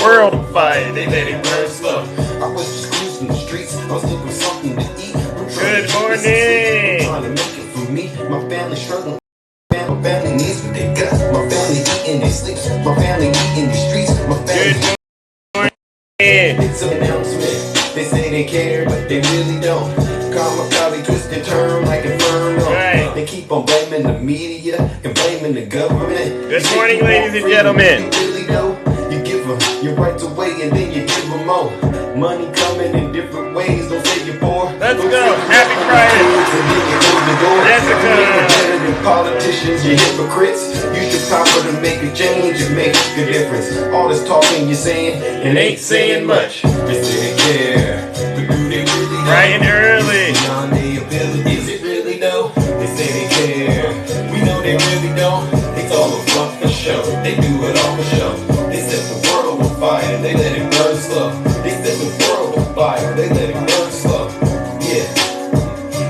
world on fire. They let it burn slow. I was just cruising the streets. I was looking for something to eat. Good morning. Trying to make it for me. My family struggling. My family needs what they got. My family eating they sleep. My family eating the streets. My family. Good morning. It's an announcement. They say they care, but they really don't. Karma probably twist and turn like Inferno. Right. They keep on blaming the media and blaming the government. Good morning, ladies and gentlemen. You really know. You give them your rights away and then you give them more. Money coming in different ways. Don't say you're poor. Let's go. Happy Friday. Jessica. Politicians, you hypocrites. Use your power to make a change and make a difference. All this talking you're saying and ain't saying much. They say they care, but do they really know? Bright and early. Beyond their abilities, it really know. They say they care, we know they really don't. It's all a front for show. They do it all for show. They set the world on fire, they let it burn slow. They set the world on fire, they let it burn slow. Yeah,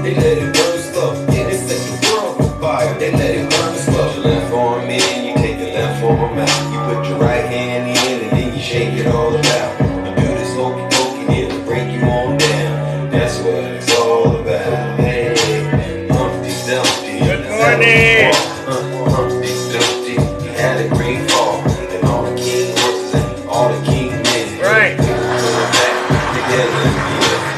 they let it burn slow. Yeah, they set the world on fire, they let it burn slow. Put your left arm in, you take the left arm out. You put your right hand in and then you shake it all about. You do this hokey pokey, it'll break you on down. That's what it's all about. Hey, Humpty Dumpty. Good morning. Humpty Dumpty, he had a great fall. And all the king horses and all the king men. Right.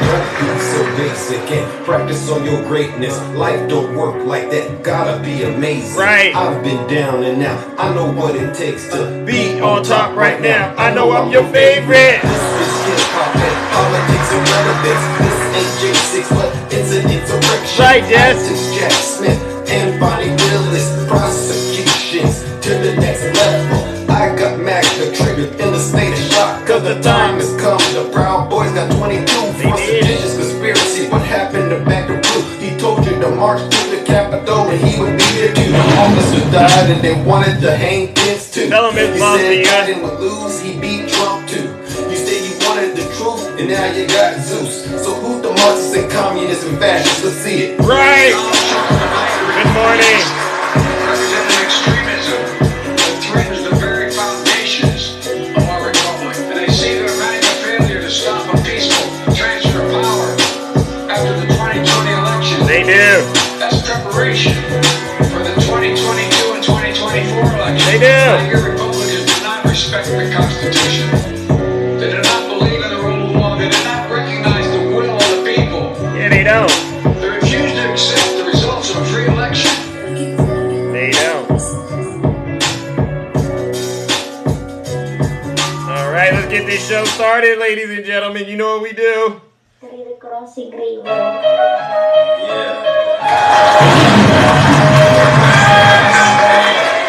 Don't be so basic and practice on your greatness. Life don't work like that, gotta be amazing. Right. I've been down and out, I know what it takes to Be on top right now. I know I'm your favorite. This is hip-hop and politics and relevance. This ain't J6, but it's an insurrection. Right, yes. This Jack Smith and Bonnie Willis. Prosecutions to the next level. I got Magna triggered in the state of shock. Cause the time has come. The Proud Boys got 22 for seditious conspiracy. What happened to Magna Blue? He told you to march to the Capitol and he would be there too. The officer died and they wanted to hang kids too. Tell him it's He Bob said Dion. Biden would lose, he beat Trump too. You say you wanted the truth and now you got Zeus. So who's the Marxists and communists and fascists? Let's see it. Right. Good morning. Representing extremism that threatens the very foundations of our republic. And they see their radical failure to stop a peaceful transfer of power after the 2020 election. They do. That's preparation for the 2022 and 2024 elections. They do. Your Republicans do not respect the Constitution. They do not believe in the rule of law. They do not recognize the will of the people. Yeah, they don't. They refuse to accept the results of a free election. They don't. All right, let's get this show started, ladies and gentlemen. You know what we do.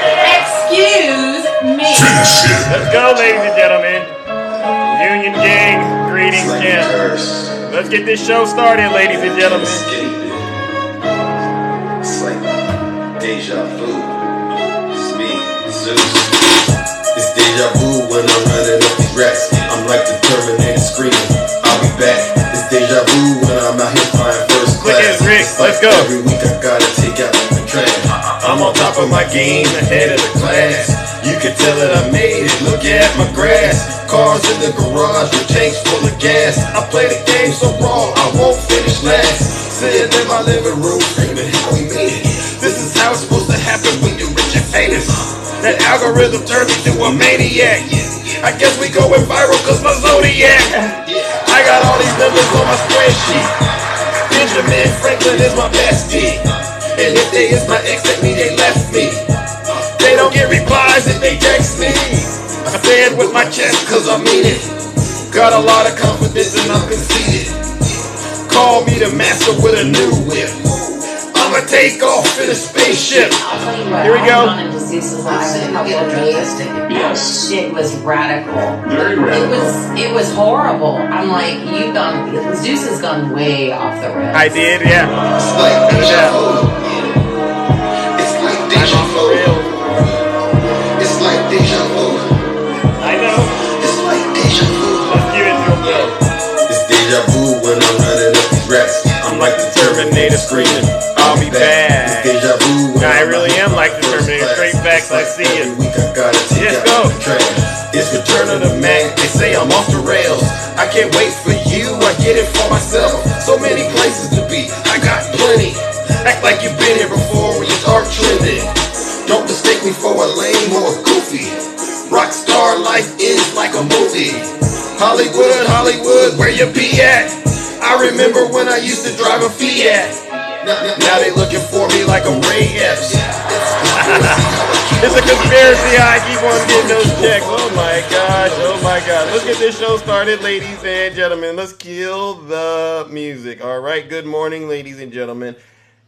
Excuse me. Let's go, ladies and gentlemen. Union Gang, greetings, Ken. Let's get this show started, ladies and gentlemen. It's like deja vu. It's me, Zeus. It's deja vu when I'm running up these racks. I'm like the Terminator screaming, I'll be back. It's deja vu when I'm out here flying first Look class. at Rick, It's like let's go. every week I gotta take out the trash. I'm on top of my game, ahead of the class. You can tell that I made it, look at my grass. Cars in the garage with tanks full of gas. I play the game so raw, I won't finish last. Sitting in my living room screaming how we made it. This is how it's supposed to happen when you're rich and famous. That algorithm turned me to a maniac. I guess we going viral cause my zodiac. I got all these numbers on my spreadsheet. Benjamin Franklin is my bestie. And if they is my ex, that mean they left me. They don't get replies if they text me. I say it with my chest cause I mean it. Got a lot of confidence and I'm conceited. Call me the master with a new whip. I'ma take off in a spaceship. Here we go. Yes. It was radical. Very radical. It was horrible. I'm like, Zeus has gone way off the rails. I did, yeah. It's like deja vu. It's like deja vu. It's like deja vu. I know. It's like deja vu. Let's give it to him, though. It's deja vu when I'm running up these racks. I'm like the Terminator screaming, I'll be back. It's deja vu when I I'm really out am like the first Terminator. class. Straight facts, I see Every it. week I gotta take Let's out go. the trash. It's It's return of the Mac. They say I'm off the rails. I can't wait for you. I get it for myself. So many places to be. I got plenty. Act like you've been here before when you start trending. Don't mistake me for a lame or a goofy. Rockstar life is like a movie. Hollywood, Hollywood, where you be at? I remember when I used to drive a Fiat. Now they looking for me like I'm Ray Epps. It's a conspiracy. I keep on getting those checks. Oh my gosh. Oh my God. Let's get this show started, ladies and gentlemen. Let's kill the music. All right. Good morning, ladies and gentlemen.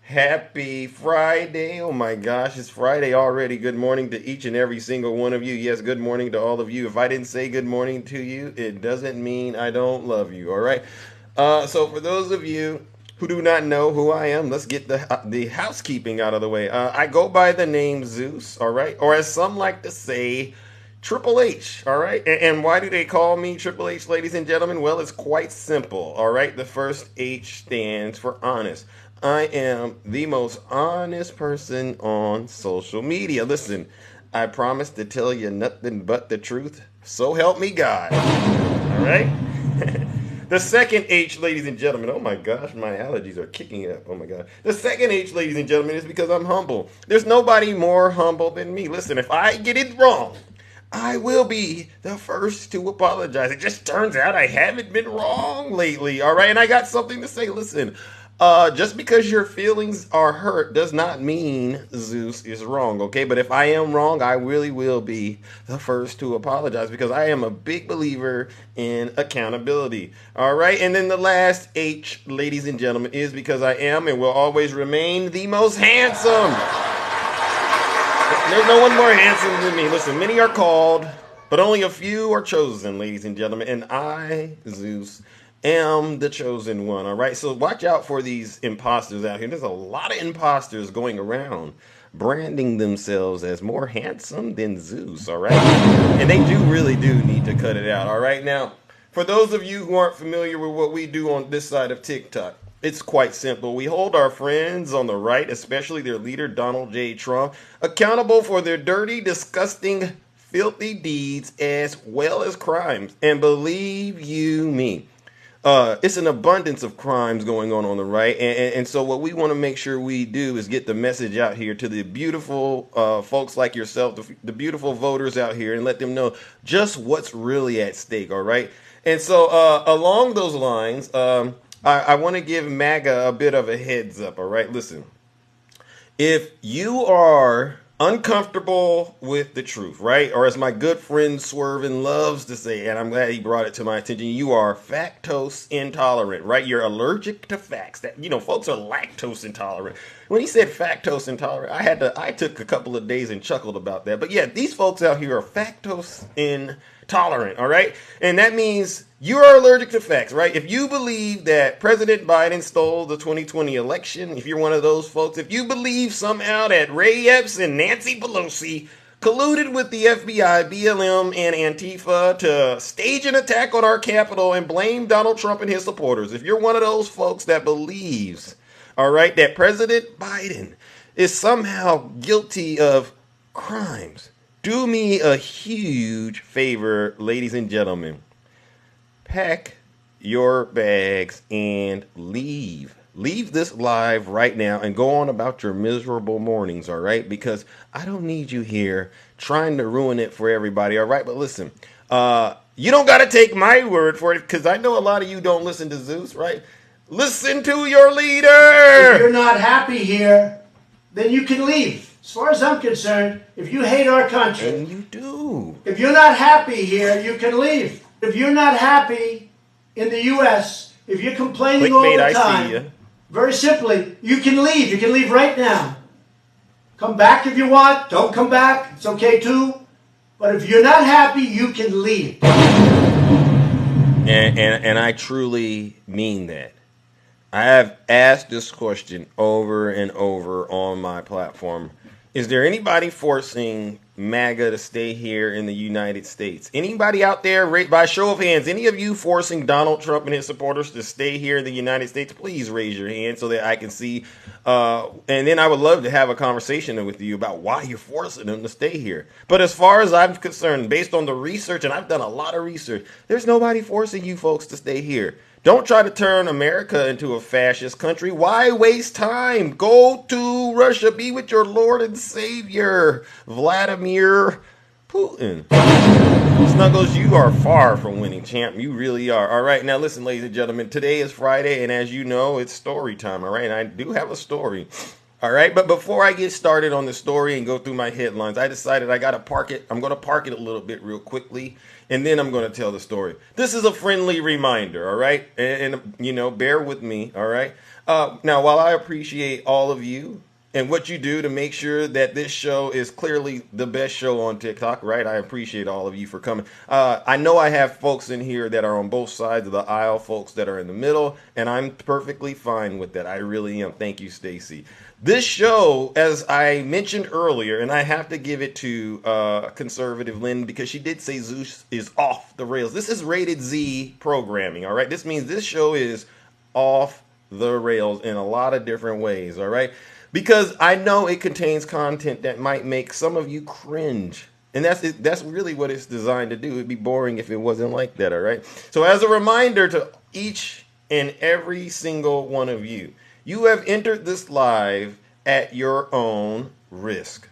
Happy Friday. Oh my gosh. It's Friday already. Good morning to each and every single one of you. Yes, good morning to all of you. If I didn't say good morning to you, it doesn't mean I don't love you. All right. So for those of you who do not know who I am, let's get the housekeeping out of the way. I go by the name Zeus, all right? Or as some like to say, Triple H, all right? And why do they call me Triple H, ladies and gentlemen? Well, it's quite simple, all right? The first H stands for honest. I am the most honest person on social media. Listen, I promise to tell you nothing but the truth. So help me God, all right? The second H, ladies and gentlemen, oh my gosh, my allergies are kicking up. Oh my God. The second H, ladies and gentlemen, is because I'm humble. There's nobody more humble than me. Listen, if I get it wrong, I will be the first to apologize. It just turns out I haven't been wrong lately, all right? And I got something to say. Listen, just because your feelings are hurt does not mean Zeus is wrong, okay? But if I am wrong, I really will be the first to apologize because I am a big believer in accountability, all right? And then the last H, ladies and gentlemen, is because I am and will always remain the most handsome. There's no one more handsome than me. Listen, many are called, but only a few are chosen, ladies and gentlemen. And I, Zeus, am the chosen one, all right? So watch out for these imposters out here. There's a lot of imposters going around branding themselves as more handsome than Zeus, all right? And they really do need to cut it out, all right? Now, for those of you who aren't familiar with what we do on this side of TikTok, it's quite simple. We hold our friends on the right, especially their leader, Donald J. Trump, accountable for their dirty, disgusting, filthy deeds as well as crimes. And believe you me, it's an abundance of crimes going on the right. And so what we want to make sure we do is get the message out here to the beautiful folks like yourself, the beautiful voters out here, and let them know just what's really at stake, all right? And so along those lines, I want to give MAGA a bit of a heads up, all right? Listen, if you are uncomfortable with the truth, right? Or as my good friend Swervin loves to say, and I'm glad he brought it to my attention, you are lactose intolerant, right? You're allergic to facts. That, folks are lactose intolerant. When he said lactose intolerant, I took a couple of days and chuckled about that. But yeah, these folks out here are lactose intolerant, all right? And that means you are allergic to facts, right? If you believe that President Biden stole the 2020 election, if you're one of those folks, if you believe somehow that Ray Epps and Nancy Pelosi colluded with the FBI, BLM, and Antifa to stage an attack on our Capitol and blame Donald Trump and his supporters, if you're one of those folks that believes, all right, that President Biden is somehow guilty of crimes, do me a huge favor, ladies and gentlemen. Pack your bags and leave. Leave this live right now and go on about your miserable mornings, all right? Because I don't need you here trying to ruin it for everybody, all right? But listen, you don't got to take my word for it because I know a lot of you don't listen to Zeus, right? Listen to your leader. If you're not happy here, then you can leave. As far as I'm concerned, if you hate our country, and you do. If you're not happy here, you can leave. If you're not happy in the U.S., if you're complaining all the time, very simply, you can leave. You can leave right now. Come back if you want. Don't come back. It's okay too. But if you're not happy, you can leave. And I truly mean that. I have asked this question over and over on my platform. Is there anybody forcing MAGA to stay here in the United States? Anybody out there, by show of hands, any of you forcing Donald Trump and his supporters to stay here in the United States? Please raise your hand so that I can see. And then I would love to have a conversation with you about why you're forcing them to stay here. But as far as I'm concerned, based on the research, and I've done a lot of research, there's nobody forcing you folks to stay here. Don't try to turn America into a fascist country. Why waste time? Go to Russia. Be with your Lord and Savior, Vladimir Putin. Snuggles, you are far from winning, champ. You really are. All right, now listen, ladies and gentlemen. Today is Friday, and as you know, it's story time, all right? And I do have a story. All right, but before I get started on the story and go through my headlines, I decided I got to park it. I'm going to park it a little bit real quickly, and then I'm going to tell the story. This is a friendly reminder, all right? And you know, bear with me, all right? Now, while I appreciate all of you and what you do to make sure that this show is clearly the best show on TikTok, right? I appreciate all of you for coming. I know I have folks in here that are on both sides of the aisle, folks that are in the middle, and I'm perfectly fine with that. I really am. Thank you, Stacy. This show, as I mentioned earlier, and I have to give it to Conservative Lynn because she did say Zeus is off the rails. This is rated Z programming, all right? This means this show is off the rails in a lot of different ways, all right? Because I know it contains content that might make some of you cringe. And that's really what it's designed to do. It'd be boring if it wasn't like that, all right? So as a reminder to each and every single one of you, you have entered this live at your own risk.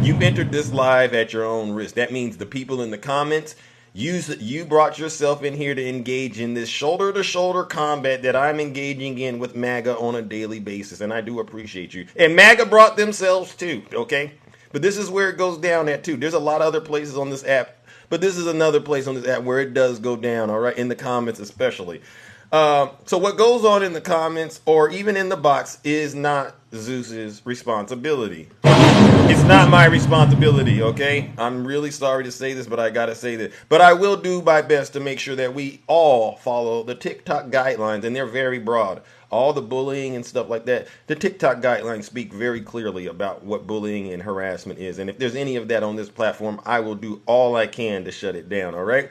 You entered this live at your own risk. That means the people in the comments, you brought yourself in here to engage in this shoulder-to-shoulder combat that I'm engaging in with MAGA on a daily basis, and I do appreciate you. And MAGA brought themselves too, okay? But this is where it goes down at too. There's a lot of other places on this app, but this is another place on this app where it does go down, all right? In the comments especially. So what goes on in the comments or even in the box is not Zeus's responsibility. It's not my responsibility, okay? I'm really sorry to say this, but I gotta say this. But I will do my best to make sure that we all follow the TikTok guidelines, and they're very broad. All the bullying and stuff like that, the TikTok guidelines speak very clearly about what bullying and harassment is. And if there's any of that on this platform, I will do all I can to shut it down, all right?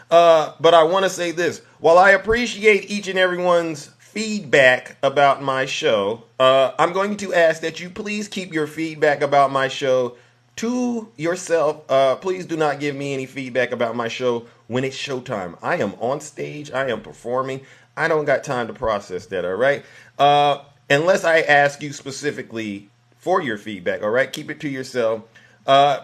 But I want to say this. While I appreciate each and everyone's feedback about my show, I'm going to ask that you please keep your feedback about my show to yourself. Please do not give me any feedback about my show when it's showtime. I am on stage. I am performing. I don't got time to process that, all right? Unless I ask you specifically for your feedback, all right? Keep it to yourself.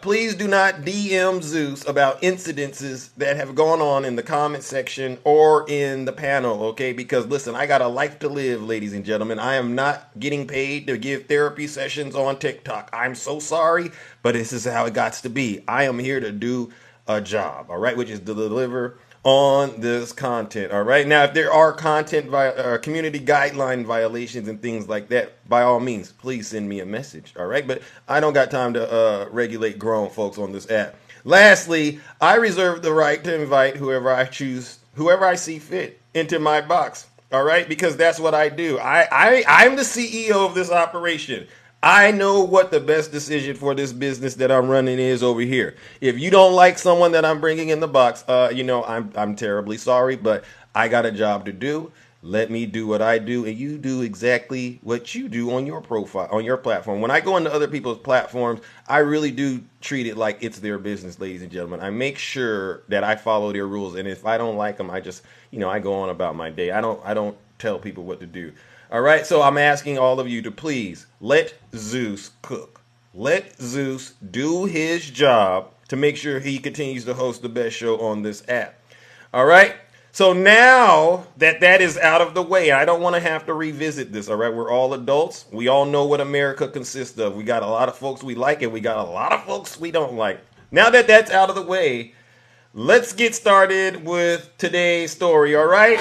Please do not DM Zeus about incidences that have gone on in the comment section or in the panel, okay? Because listen, I got a life to live, ladies and gentlemen. I am not getting paid to give therapy sessions on TikTok. I'm so sorry, but this is how it got to be. I am here to do a job, all right, which is to deliver on this content, all right? Now, if there are community guideline violations and things like that, by all means, please send me a message, all right? But I don't got time to regulate grown folks on this app. Lastly, I reserve the right to invite whoever I see fit into my box, all right? Because that's what I do. I'm the CEO of this operation. I know what the best decision for this business that I'm running is over here. If you don't like someone that I'm bringing in the box, I'm terribly sorry, but I got a job to do. Let me do what I do, and you do exactly what you do on your profile, on your platform. When I go into other people's platforms, I really do treat it like it's their business, ladies and gentlemen. I make sure that I follow their rules, and if I don't like them, I just, I go on about my day. I don't tell people what to do. All right, so I'm asking all of you to please let Zeus cook. Let Zeus do his job to make sure he continues to host the best show on this app. All right, so now that is out of the way, I don't want to have to revisit this, all right? We're all adults. We all know what America consists of. We got a lot of folks we like, and we got a lot of folks we don't like. Now that that's out of the way, let's get started with today's story, all right?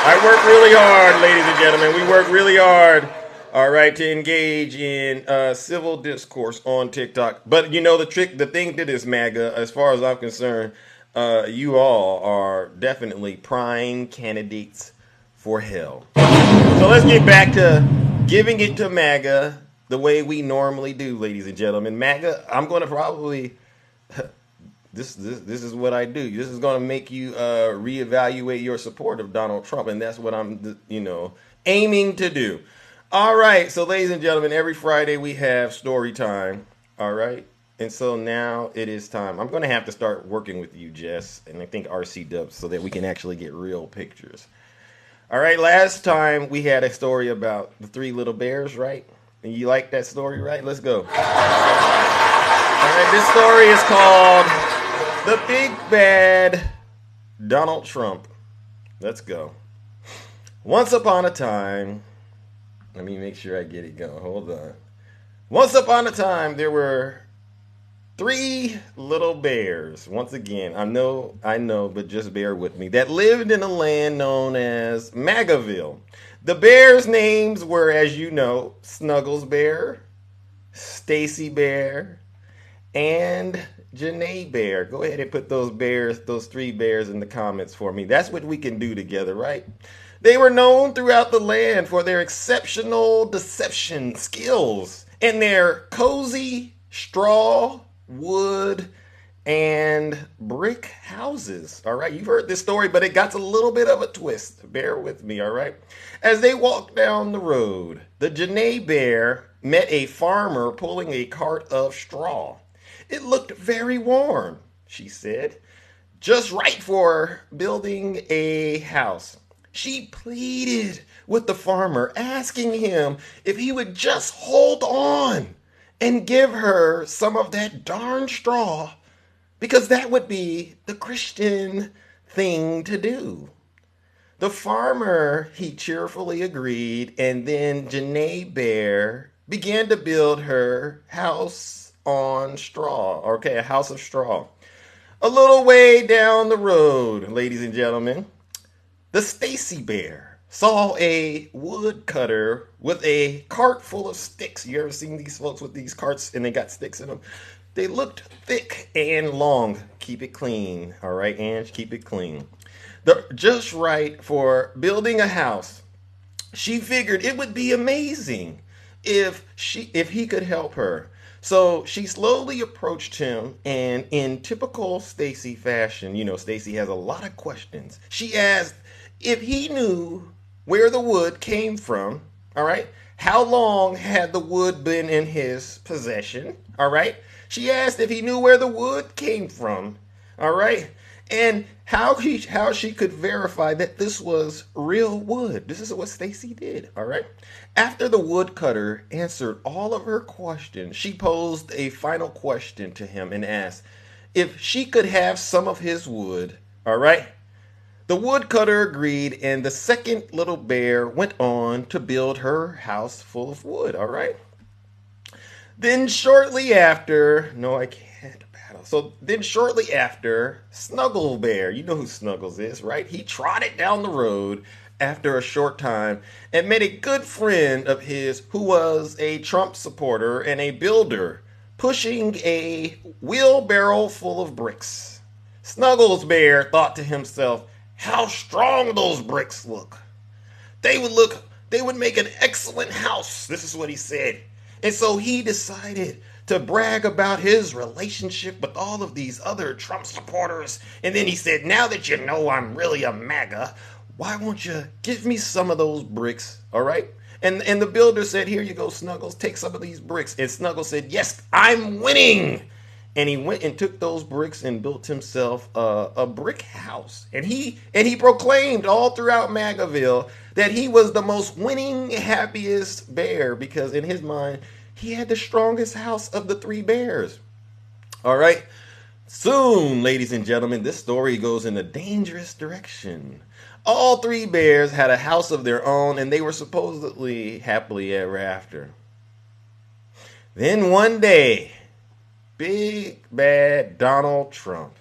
I work really hard, ladies and gentlemen. We work really hard, all right, to engage in civil discourse on TikTok. But the thing to this, MAGA, as far as I'm concerned, you all are definitely prime candidates for hell. So let's get back to giving it to MAGA the way we normally do, ladies and gentlemen. MAGA, I'm going to probably this is what I do. This is going to make you reevaluate your support of Donald Trump, and that's what I'm aiming to do. All right, so ladies and gentlemen, every Friday we have story time. All right, and so now it is time. I'm going to have to start working with you, Jess, and I think RC Dubs, so that we can actually get real pictures. All right, last time we had a story about the three little bears, right? And you like that story, right? Let's go. All right, this story is called The Big Bad Donald Trump. Let's go. Once upon a time, let me make sure I get it going. Hold on. Once upon a time, there were three little bears. Once again, I know, but just bear with me. That lived in a land known as Magaville. The bears' names were, as you know, Snuggles Bear, Stacy Bear, and Janae Bear. Go ahead and put those three bears in the comments for me. That's what we can do together, right? They were known throughout the land for their exceptional deception skills and their cozy straw, wood, and brick houses. All right, you've heard this story, but it got a little bit of a twist. Bear with me, all right? As they walked down the road, the Janae Bear met a farmer pulling a cart of straw. It looked very warm, she said, just right for building a house. She pleaded with the farmer, asking him if he would just hold on and give her some of that darn straw, because that would be the Christian thing to do. The farmer, he cheerfully agreed, and then Janae Bear began to build her house on straw. Okay, a house of straw. A little way down the road, ladies and gentlemen, the Stacy Bear saw a woodcutter with a cart full of sticks. You ever seen these folks with these carts and they got sticks in them? They looked thick and long. Keep it clean, all right, Ange? Keep it clean. They're just right for building a house. She figured it would be amazing if he could help her. So she slowly approached him, and in typical Stacy fashion, you know, Stacy has a lot of questions. She asked if he knew where the wood came from, all right? How long had the wood been in his possession, all right? She asked if he knew where the wood came from, all right? And how she could verify that this was real wood. This is what Stacy did, all right? After the woodcutter answered all of her questions, she posed a final question to him and asked if she could have some of his wood, all right? The woodcutter agreed, and the second little bear went on to build her house full of wood, all right? Then shortly after, Snuggle Bear, you know who Snuggles is, right? He trotted down the road after a short time and met a good friend of his who was a Trump supporter and a builder, pushing a wheelbarrow full of bricks. Snuggles Bear thought to himself, how strong those bricks look. They would make an excellent house. This is what he said. And so he decided to brag about his relationship with all of these other Trump supporters. And then he said, now that you know I'm really a MAGA, why won't you give me some of those bricks, all right? And the builder said, here you go, Snuggles, take some of these bricks. And Snuggles said, yes, I'm winning. And he went and took those bricks and built himself a brick house. And he proclaimed all throughout Magaville that he was the most winning, happiest bear, because in his mind, he had the strongest house of the three bears. All right. Soon, ladies and gentlemen, this story goes in a dangerous direction. All three bears had a house of their own, and they were supposedly happily ever after. Then one day, Big Bad Donald Trump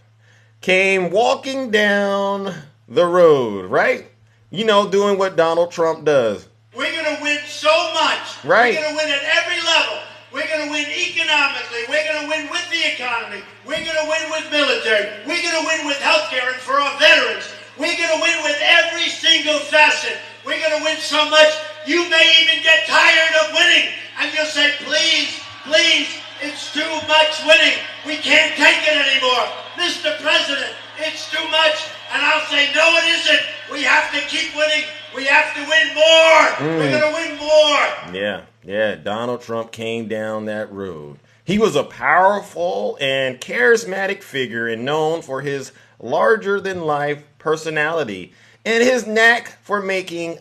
came walking down the road, right? You know, doing what Donald Trump does. We're going to win so much. Right. We're going to win at every level. We're going to win economically. We're going to win with the economy. We're going to win with military. We're going to win with health care and for our veterans. We're going to win with every single facet. We're going to win so much, you may even get tired of winning. and you say, please, please, it's too much winning. We can't take it anymore. Mr. President, it's too much. And I'll say, no, it isn't. We have to keep winning. We have to win more. We're going to win more. Yeah. Donald Trump came down that road. He was a powerful and charismatic figure and known for his larger-than-life personality and his knack for making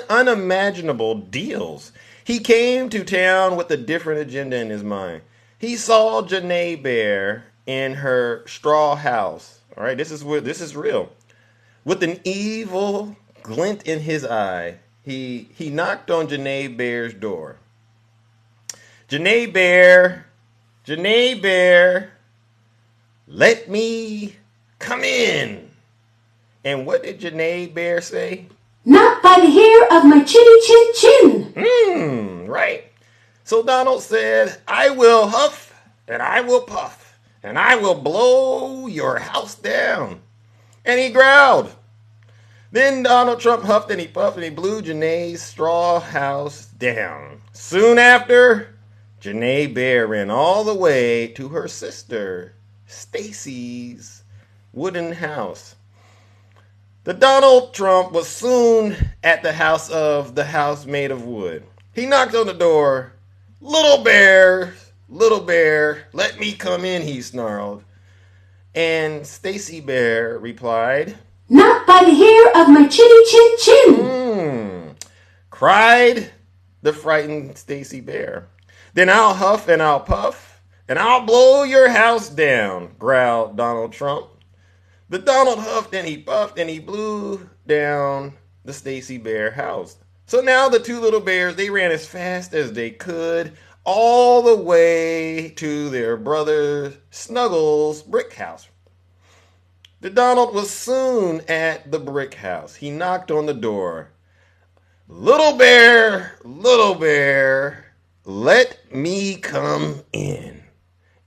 unimaginable deals. He came to town with a different agenda in his mind. He saw Janae Bear in her straw house. All right, this is real. With an evil glint in his eye, he knocked on Janae Bear's door. Janae Bear, let me come in. And what did Janae Bear say? Not by the hair of my chinny chin. Right. So Donald said, I will huff and I will puff and I will blow your house down. And he growled. Then Donald Trump huffed and he puffed and he blew Janae's straw house down. Soon after, Janae Bear ran all the way to her sister Stacy's wooden house. The Donald Trump was soon at the house made of wood. He knocked on the door. Little bear, let me come in, he snarled. And Stacy Bear replied, Not by the hair of my chinny chin. Cried the frightened Stacy Bear. Then I'll huff and I'll puff and I'll blow your house down, growled Donald Trump. The Donald huffed and he puffed and he blew down the Stacy Bear house. So now the two little bears, they ran as fast as they could all the way to their brother Snuggles' brick house. The Donald was soon at the brick house. He knocked on the door. Little bear, let me come in.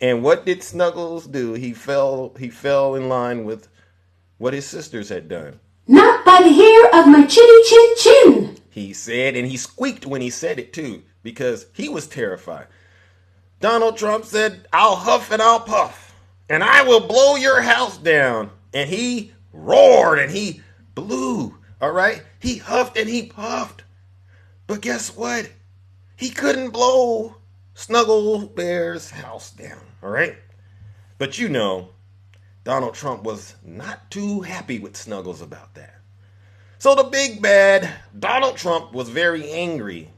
And what did Snuggles do? He fell in line with what his sisters had done. Not by the hair of my chinny chin. He said, and he squeaked when he said it too, because he was terrified. Donald Trump said, I'll huff and I'll puff, and I will blow your house down. And he roared and he blew, all right? He huffed and he puffed. But guess what? He couldn't blow Snuggle Bear's house down, all right? But you know, Donald Trump was not too happy with Snuggles about that. So the big bad Donald Trump was very angry.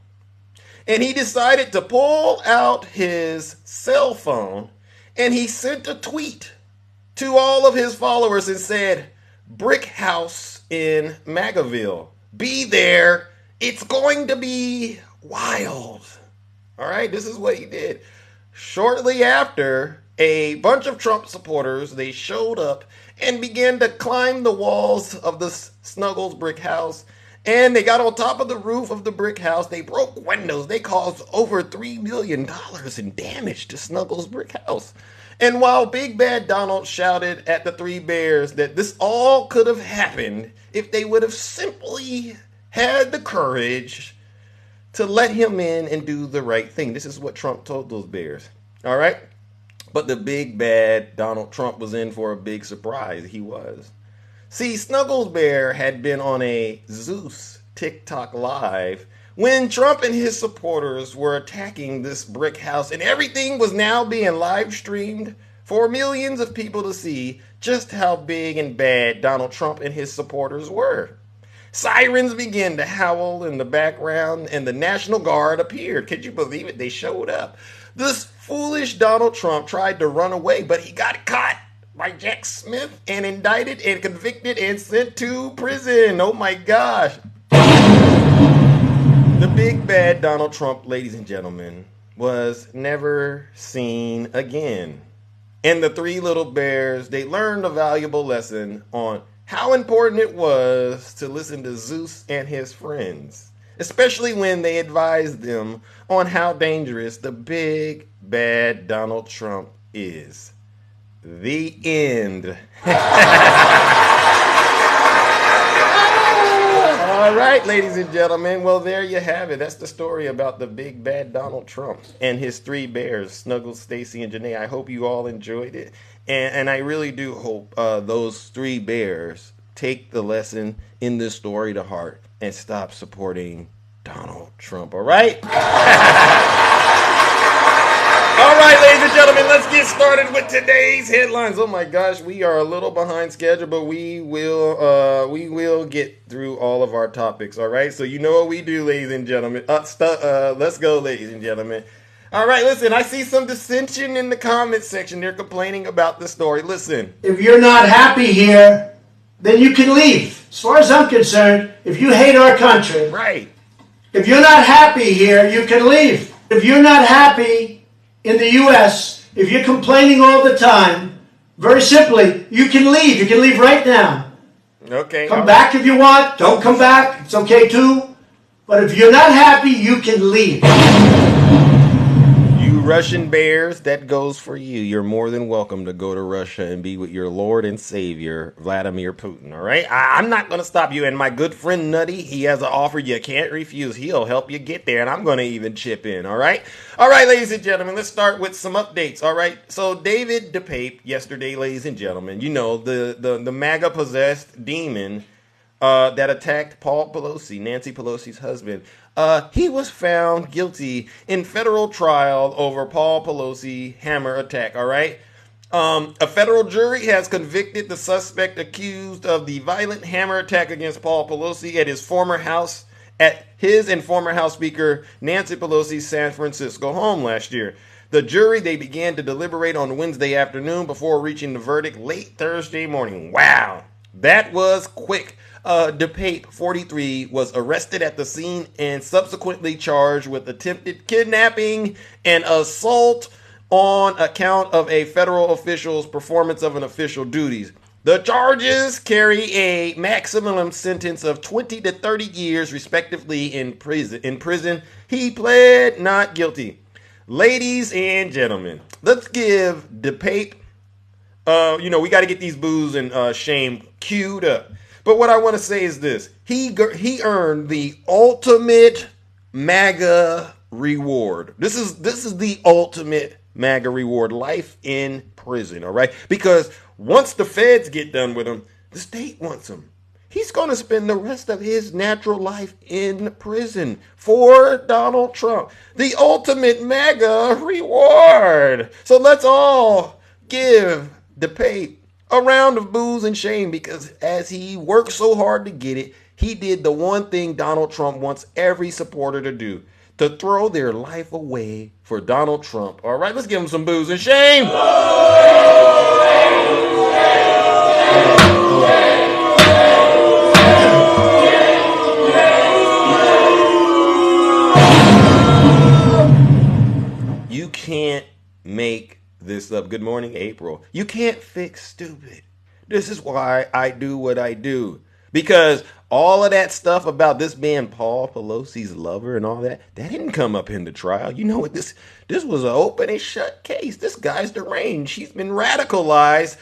And he decided to pull out his cell phone and he sent a tweet to all of his followers and said, Brick House in Magaville. Be there. It's going to be wild. All right, this is what he did. Shortly after, a bunch of Trump supporters, they showed up and began to climb the walls of the Snuggles brick house. And they got on top of the roof of the brick house. They broke windows. They caused over $3 million in damage to Snuggles' brick house. And while Big Bad Donald shouted at the three bears that this all could have happened if they would have simply had the courage to let him in and do the right thing. This is what Trump told those bears. All right? But the big bad Donald Trump was in for a big surprise. He was. See, Snuggles Bear had been on a Zeus TikTok live when Trump and his supporters were attacking this brick house, and everything was now being live streamed for millions of people to see just how big and bad Donald Trump and his supporters were. Sirens began to howl in the background, and the National Guard appeared. Could you believe it? They showed up. This foolish Donald Trump tried to run away, but he got caught by Jack Smith and indicted and convicted and sent to prison. Oh my gosh. The big bad Donald Trump, ladies and gentlemen, was never seen again. And the three little bears, they learned a valuable lesson on how important it was to listen to Zeus and his friends, especially when they advised them on how dangerous the big bad Donald Trump is. The end. All right, ladies and gentlemen. Well, there you have it. That's the story about the big bad Donald Trump and his three bears, Snuggles, Stacy, and Janae. I hope you all enjoyed it. And I really do hope those three bears take the lesson in this story to heart and stop supporting Donald Trump. All right? All right, ladies and gentlemen, let's get started with today's headlines. Oh my gosh, we are a little behind schedule, but we will get through all of our topics. All right, so you know what we do, ladies and gentlemen. Let's go, ladies and gentlemen. All right, listen, I see some dissension in the comment section. They're complaining about the story. Listen. If you're not happy here, then you can leave. As far as I'm concerned, if you hate our country, right. If you're not happy here, you can leave. If you're not happy in the U.S., if you're complaining all the time, very simply, you can leave. You can leave right now. Okay. Come back if you want. Don't come back. It's okay too. But if you're not happy, you can leave. You Russian bears, that goes for you. You're more than welcome to go to Russia and be with your Lord and Savior, Vladimir Putin, all right? I'm not going to stop you. And my good friend Nutty, he has an offer you can't refuse. He'll help you get there, and I'm going to even chip in, all right? All right, ladies and gentlemen, let's start with some updates, all right? So David DePape, yesterday, ladies and gentlemen, you know, the MAGA-possessed demon that attacked Paul Pelosi, Nancy Pelosi's husband. He was found guilty in federal trial over Paul Pelosi hammer attack, all right? A federal jury has convicted the suspect accused of the violent hammer attack against Paul Pelosi at his and former House Speaker Nancy Pelosi's San Francisco home last year. The jury, they began to deliberate on Wednesday afternoon before reaching the verdict late Thursday morning. Wow, that was quick. DePape, 43, was arrested at the scene and subsequently charged with attempted kidnapping and assault on account of a federal official's performance of an official duties. The charges carry a maximum sentence of 20 to 30 years, respectively, in prison. He pled not guilty. Ladies and gentlemen, let's give DePape, we got to get these boos and shame queued up. But what I want to say is this. He earned the ultimate MAGA reward. This is the ultimate MAGA reward. Life in prison, all right? Because once the feds get done with him, the state wants him. He's going to spend the rest of his natural life in prison for Donald Trump. The ultimate MAGA reward. So let's all give DePape a round of boos and shame, because as he worked so hard to get it, he did the one thing Donald Trump wants every supporter to do, to throw their life away for Donald Trump. All right, let's give him some boos and shame. You can't make this up. Good morning, April. You can't fix stupid. This is why I do what I do. Because all of that stuff about this being Paul Pelosi's lover and all that didn't come up in the trial. You know what? This was an open and shut case. This guy's deranged. He's been radicalized.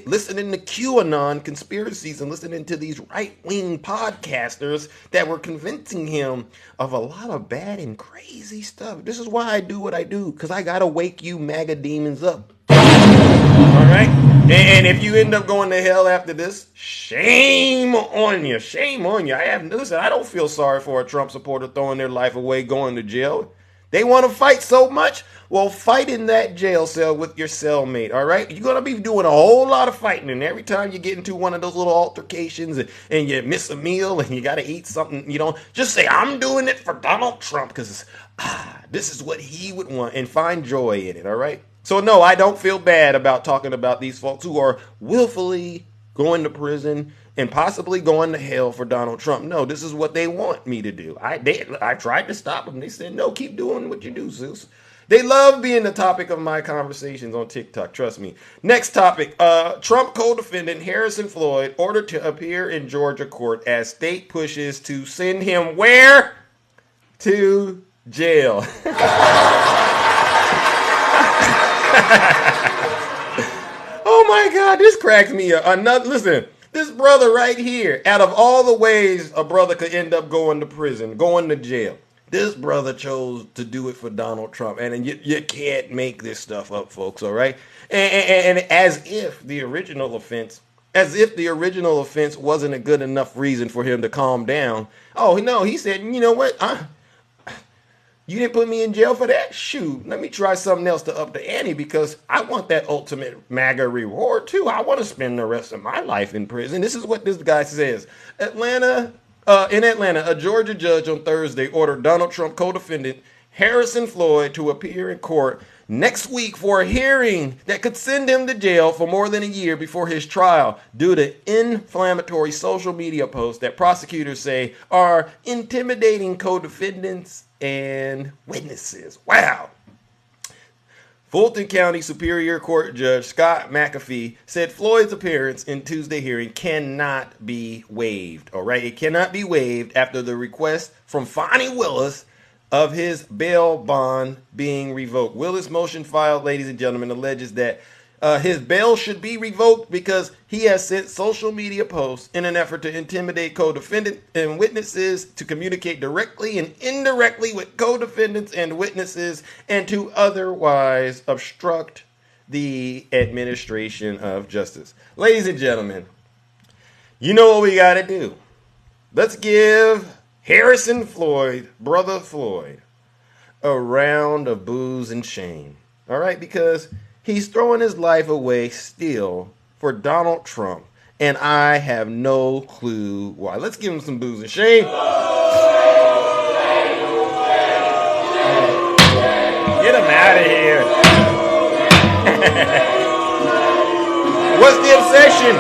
Listening to QAnon conspiracies and listening to these right-wing podcasters that were convincing him of a lot of bad and crazy stuff. This is why I do what I do, because I got to wake you MAGA demons up. All right? And if you end up going to hell after this, shame on you. Shame on you. I don't feel sorry for a Trump supporter throwing their life away, going to jail. They want to fight so much? Well, fight in that jail cell with your cellmate, all right? You're going to be doing a whole lot of fighting, and every time you get into one of those little altercations and you miss a meal and you got to eat something, just say, I'm doing it for Donald Trump because this is what he would want, and find joy in it, all right? So, no, I don't feel bad about talking about these folks who are willfully going to prison and possibly going to hell for Donald Trump. No, this is what they want me to do. I tried to stop them. They said, no, keep doing what you do, Zeus. They love being the topic of my conversations on TikTok. Trust me. Next topic. Trump co-defendant Harrison Floyd ordered to appear in Georgia court as state pushes to send him where? To jail. Oh my God, this cracks me up. Listen, This brother right here, out of all the ways a brother could end up going to prison, going to jail, this brother chose to do it for Donald Trump. And you can't make this stuff up, folks, all right? And as if the original offense wasn't a good enough reason for him to calm down. Oh, no, he said, you know what? You didn't put me in jail for that? Shoot, let me try something else to up the ante because I want that ultimate MAGA reward too. I want to spend the rest of my life in prison. This is what this guy says. In Atlanta, a Georgia judge on Thursday ordered Donald Trump co-defendant Harrison Floyd to appear in court next week for a hearing that could send him to jail for more than a year before his trial due to inflammatory social media posts that prosecutors say are intimidating co-defendants and witnesses. Wow. Fulton County Superior Court Judge Scott McAfee said Floyd's appearance in Tuesday hearing cannot be waived. All right, it cannot be waived after the request from Fonnie Willis of his bail bond being revoked. Willis' motion filed, ladies and gentlemen, alleges that his bail should be revoked because he has sent social media posts in an effort to intimidate co-defendants and witnesses, to communicate directly and indirectly with co-defendants and witnesses, and to otherwise obstruct the administration of justice. Ladies and gentlemen, you know what we got to do. Let's give Harrison Floyd, Brother Floyd, a round of booze and shame. All right, because he's throwing his life away still for Donald Trump, and I have no clue why. Let's give him some booze and shame. Get him out of here. What's the obsession?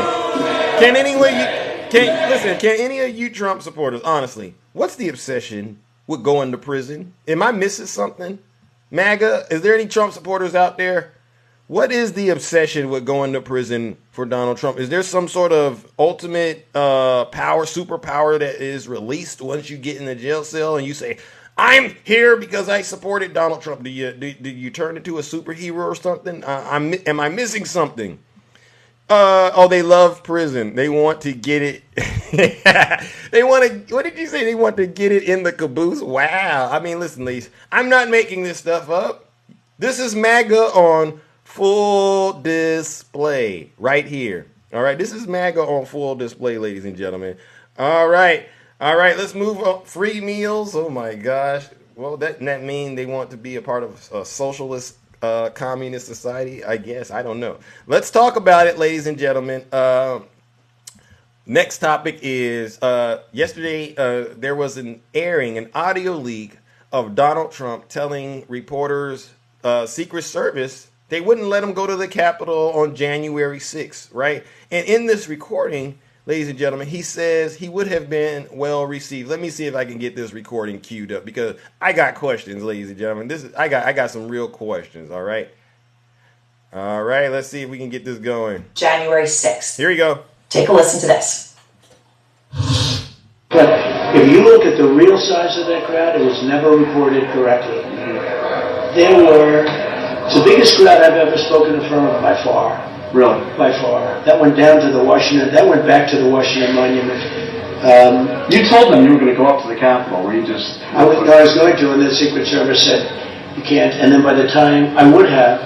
Can any of you Trump supporters, honestly, what's the obsession with going to prison? Am I missing something? MAGA, is there any Trump supporters out there? What is the obsession with going to prison for Donald Trump? Is there some sort of ultimate superpower that is released once you get in the jail cell and you say, I'm here because I supported Donald Trump? Do you turn into a superhero or something? Am I missing something? They love prison. They want to get it. What did you say? They want to get it in the caboose? Wow. I mean, listen, ladies, I'm not making this stuff up. This is MAGA on full display right here. All right. This is MAGA on full display, ladies and gentlemen. All right. Let's move on. Free meals. Oh, my gosh. Well, that mean they want to be a part of a socialist communist society, I guess. I don't know. Let's talk about it, ladies and gentlemen. Next topic is yesterday there was an audio leak of Donald Trump telling reporters, Secret Service, they wouldn't let him go to the Capitol on January 6th, right? And in this recording, ladies and gentlemen, he says he would have been well received. Let me see if I can get this recording queued up because I got questions, ladies and gentlemen. I got some real questions, all right? All right, let's see if we can get this going. January 6th. Here we go. Take a listen to this. But if you look at the real size of that crowd, it was never reported correctly. It's the biggest crowd I've ever spoken in front of by far. Really? By far. That went down to that went back to the Washington Monument. You told them you were going to go up to the Capitol, where you just... I was going to, and the Secret Service said, you can't. And then by the time I would have,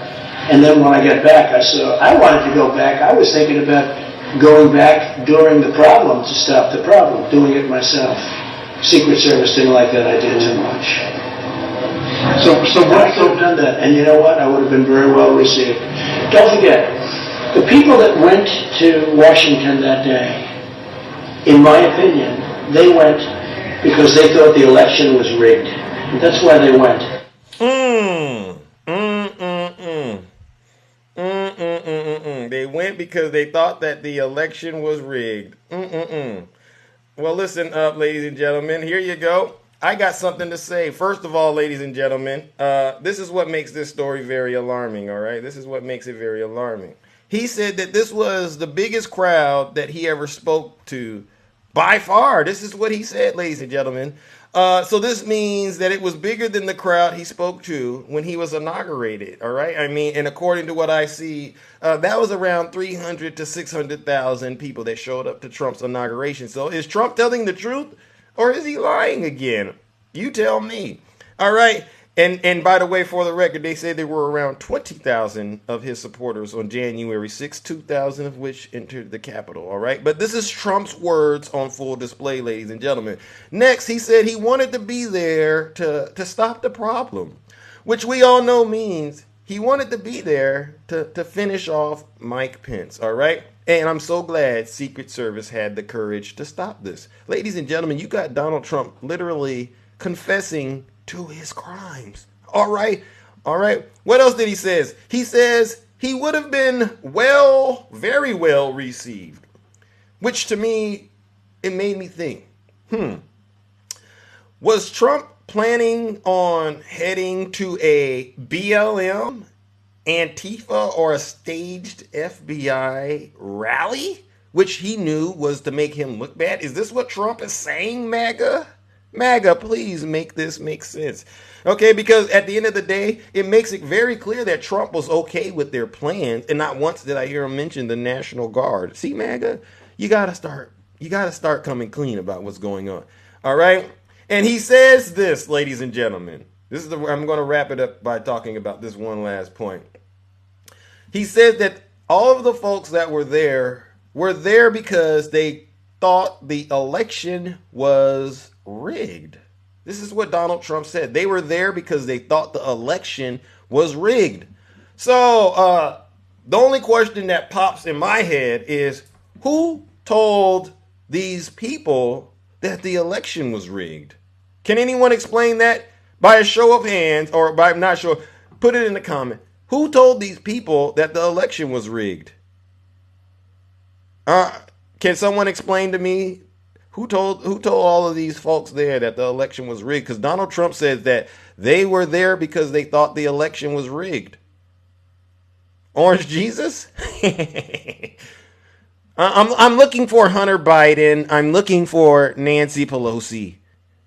and then when I got back, I wanted to go back. I was thinking about going back during the problem to stop the problem, doing it myself. Secret Service didn't like that idea too much. So I could have done that, and you know what? I would have been very well received. Don't forget, the people that went to Washington that day, in my opinion, they went because they thought the election was rigged. That's why they went. They went because they thought that the election was rigged. Well, listen up, ladies and gentlemen. Here you go. I got something to say. First of all, ladies and gentlemen, this is what makes this story very alarming, all right? This is what makes it very alarming. He said that this was the biggest crowd that he ever spoke to By far. This is what he said, ladies and gentlemen. So this means that it was bigger than the crowd he spoke to when he was inaugurated. All right. I mean, and according to what I see, that was around 300 to 600,000 people that showed up to Trump's inauguration. So is Trump telling the truth or is he lying again? You tell me. All right. And by the way, for the record, they say there were around 20,000 of his supporters on January 6, 2,000 of which entered the Capitol. All right. But this is Trump's words on full display, ladies and gentlemen. Next, he said he wanted to be there to stop the problem, which we all know means he wanted to be there to finish off Mike Pence. All right. And I'm so glad Secret Service had the courage to stop this. Ladies and gentlemen, you got Donald Trump literally confessing to his crimes. All right. All right. What else did he say? He says he would have been very well received, which to me, it made me think, was Trump planning on heading to a BLM, Antifa, or a staged FBI rally, which he knew was to make him look bad? Is this what Trump is saying, MAGA? MAGA, please make this make sense. Okay, because at the end of the day, it makes it very clear that Trump was okay with their plans, and not once did I hear him mention the National Guard. See, MAGA, you gotta start coming clean about what's going on. All right? And he says this, ladies and gentlemen. I'm gonna wrap it up by talking about this one last point. He said that all of the folks that were there because they thought the election was rigged. This is what Donald Trump said. They were there because they thought the election was rigged. So the only question that pops in my head is, who told these people that the election was rigged? Can anyone explain that? By a show of hands, or by not sure, put it in the comment. Who told these people that the election was rigged? Can someone explain to me who told all of these folks there that the election was rigged? Because Donald Trump says that they were there because they thought the election was rigged. Orange Jesus? I'm looking for Hunter Biden. I'm looking for Nancy Pelosi.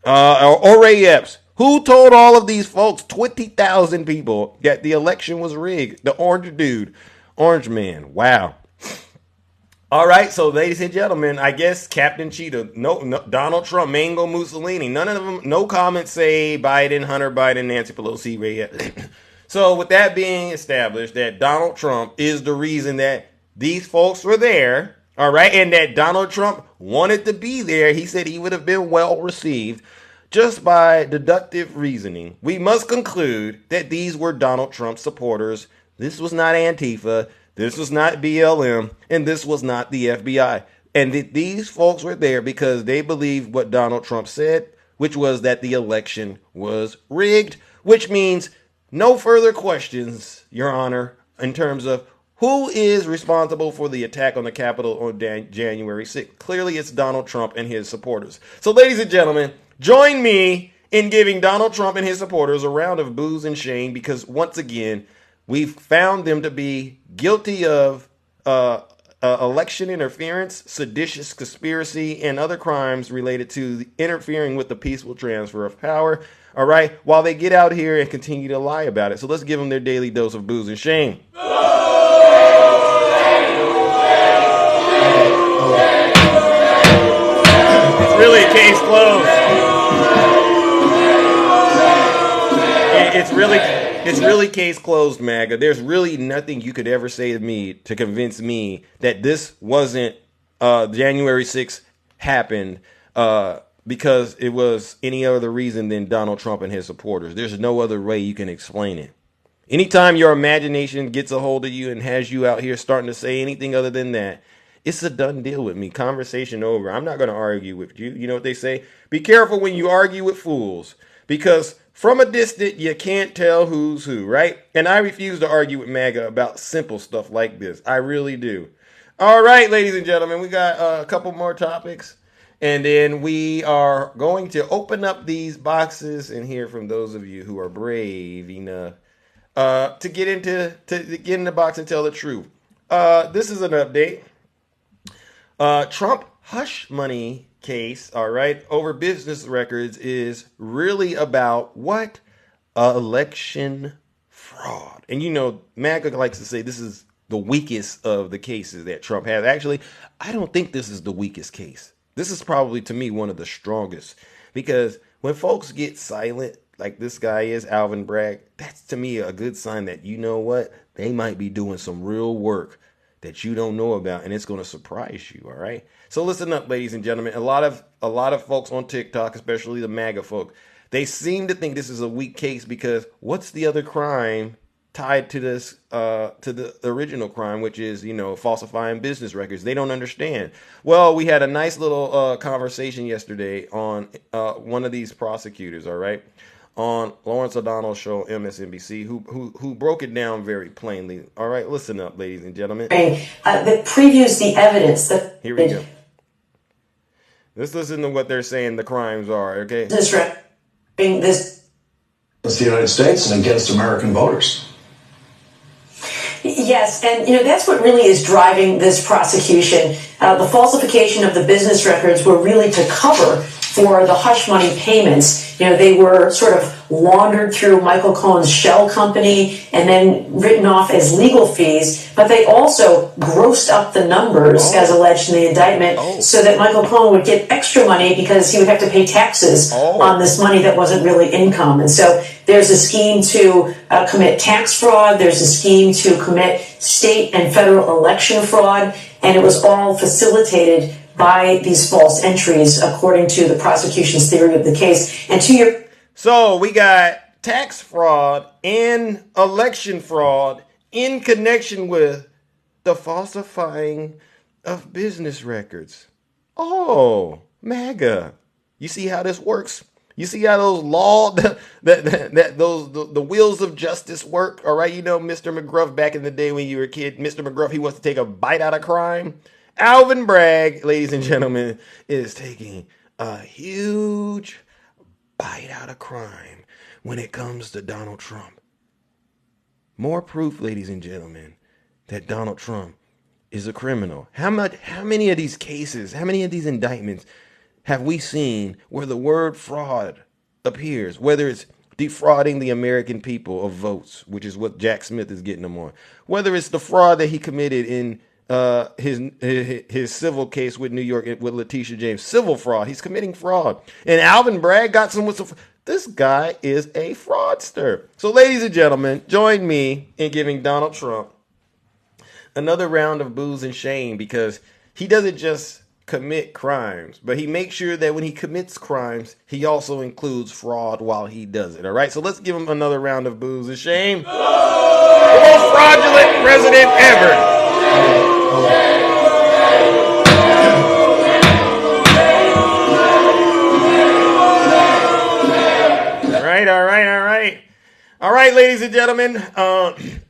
Or Ray Epps. Who told all of these folks, 20,000 people, that the election was rigged? The orange dude. Orange man. Wow. All right, so ladies and gentlemen, I guess Captain Cheetah, no, Donald Trump, Mango Mussolini, none of them, no comments say Biden, Hunter Biden, Nancy Pelosi, Ray. So with that being established, that Donald Trump is the reason that these folks were there, all right, and that Donald Trump wanted to be there, he said he would have been well received. Just by deductive reasoning, we must conclude that these were Donald Trump supporters. This was not Antifa. This was not BLM, and this was not the FBI. And these folks were there because they believed what Donald Trump said, which was that the election was rigged, which means no further questions, Your Honor, in terms of who is responsible for the attack on the Capitol on January 6th. Clearly, it's Donald Trump and his supporters. So, ladies and gentlemen, join me in giving Donald Trump and his supporters a round of boos and shame because, once again, we've found them to be guilty of election interference, seditious conspiracy, and other crimes related to interfering with the peaceful transfer of power. All right, while they get out here and continue to lie about it. So let's give them their daily dose of boos and shame. It's really a case closed. It's really case closed, MAGA. There's really nothing you could ever say to me to convince me that this wasn't January 6th happened because it was any other reason than Donald Trump and his supporters. There's no other way you can explain it. Anytime your imagination gets a hold of you and has you out here starting to say anything other than that, it's a done deal with me. Conversation over. I'm not going to argue with you. You know what they say? Be careful when you argue with fools, because from a distance, you can't tell who's who, right? And I refuse to argue with MAGA about simple stuff like this. I really do. All right, ladies and gentlemen, we got a couple more topics. And then we are going to open up these boxes and hear from those of you who are brave enough to get in the box and tell the truth. This is an update. Trump hush money case, all right, over business records is really about what? Election fraud. And you know, MAGA likes to say this is the weakest of the cases that Trump has. Actually, I don't think this is the weakest case. This is probably, to me, one of the strongest. Because when folks get silent, like this guy is, Alvin Bragg, that's to me a good sign that, you know what, they might be doing some real work that you don't know about, and it's going to surprise you. All right. So listen up, ladies and gentlemen. A lot of folks on TikTok, especially the MAGA folk, they seem to think this is a weak case because what's the other crime tied to this, to the original crime, which is, you know, falsifying business records? They don't understand. Well, we had a nice little conversation yesterday on one of these prosecutors, all right, on Lawrence O'Donnell's show, MSNBC, who broke it down very plainly. All right, listen up, ladies and gentlemen. That previews the evidence that... Here we go. Let's listen to what they're saying the crimes are, okay? This against the United States and against American voters. Yes, and you know that's what really is driving this prosecution. The falsification of the business records were really to cover for the hush money payments. You know, they were sort of laundered through Michael Cohen's shell company and then written off as legal fees, but they also grossed up the numbers as alleged in the indictment so that Michael Cohen would get extra money because he would have to pay taxes on this money that wasn't really income. And so there's a scheme to commit tax fraud, there's a scheme to commit state and federal election fraud, and it was all facilitated by these false entries, according to the prosecution's theory of the case. And to your... So we got tax fraud and election fraud in connection with the falsifying of business records. Oh, MAGA. You see how this works? You see how those the wheels of justice work? All right, you know, Mr. McGruff, back in the day when you were a kid, Mr. McGruff, he wants to take a bite out of crime. Alvin Bragg, ladies and gentlemen, is taking a huge bite out of crime when it comes to Donald Trump. More proof, ladies and gentlemen, that Donald Trump is a criminal. How many of these cases, how many of these indictments have we seen where the word fraud appears, whether it's defrauding the American people of votes, which is what Jack Smith is getting them on, whether it's the fraud that he committed in his civil case with New York with Letitia James, civil fraud. He's committing fraud. And Alvin Bragg got some with some. This guy is a fraudster. So, ladies and gentlemen, join me in giving Donald Trump another round of booze and shame, because he doesn't just commit crimes, but he makes sure that when he commits crimes, he also includes fraud while he does it. All right, so let's give him another round of booze and shame. The most fraudulent president ever. All right, ladies and gentlemen,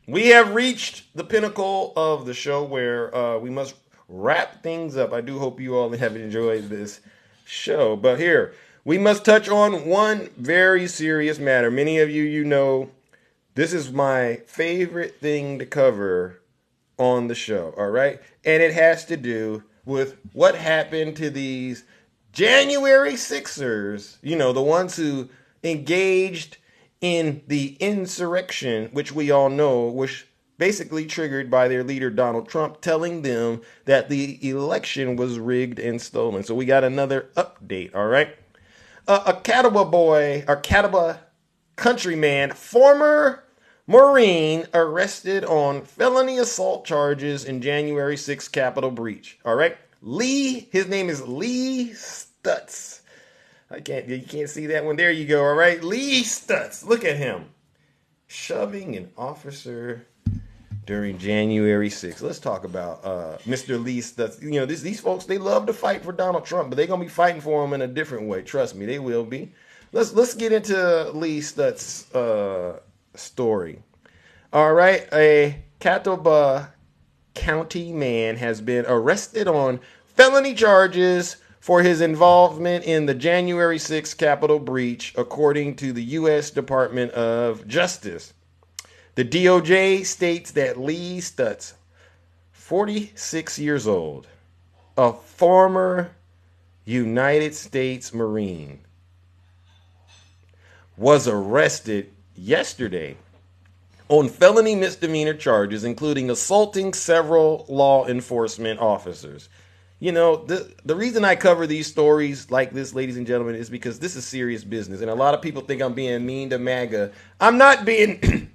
we have reached the pinnacle of the show where we must wrap things up. I do hope you all have enjoyed this show, but here we must touch on one very serious matter. Many of you know this is my favorite thing to cover on the show, all right? And it has to do with what happened to these January 6ers, you know, the ones who engaged in the insurrection, which we all know was basically triggered by their leader, Donald Trump, telling them that the election was rigged and stolen. So we got another update, all right? A Catawba boy, or Catawba countryman, former Marine, arrested on felony assault charges in January 6th Capitol breach. All right, his name is Lee Stutz. You can't see that one. There you go. All right, Lee Stutz. Look at him shoving an officer during January 6th. Let's talk about Mr. Lee Stutz. You know, these folks, they love to fight for Donald Trump, but they're gonna be fighting for him in a different way. Trust me, they will be. Let's get into Lee Stutz' story. All right, a Catawba County man has been arrested on felony charges for his involvement in the January 6th Capitol breach, according to the U.S. Department of Justice. The DOJ states that Lee Stutz, 46 years old, a former United States Marine was arrested yesterday on felony misdemeanor charges, including assaulting several law enforcement officers. You know, the reason I cover these stories like this, ladies and gentlemen, is because this is serious business. And a lot of people think I'm being mean to MAGA. I'm not being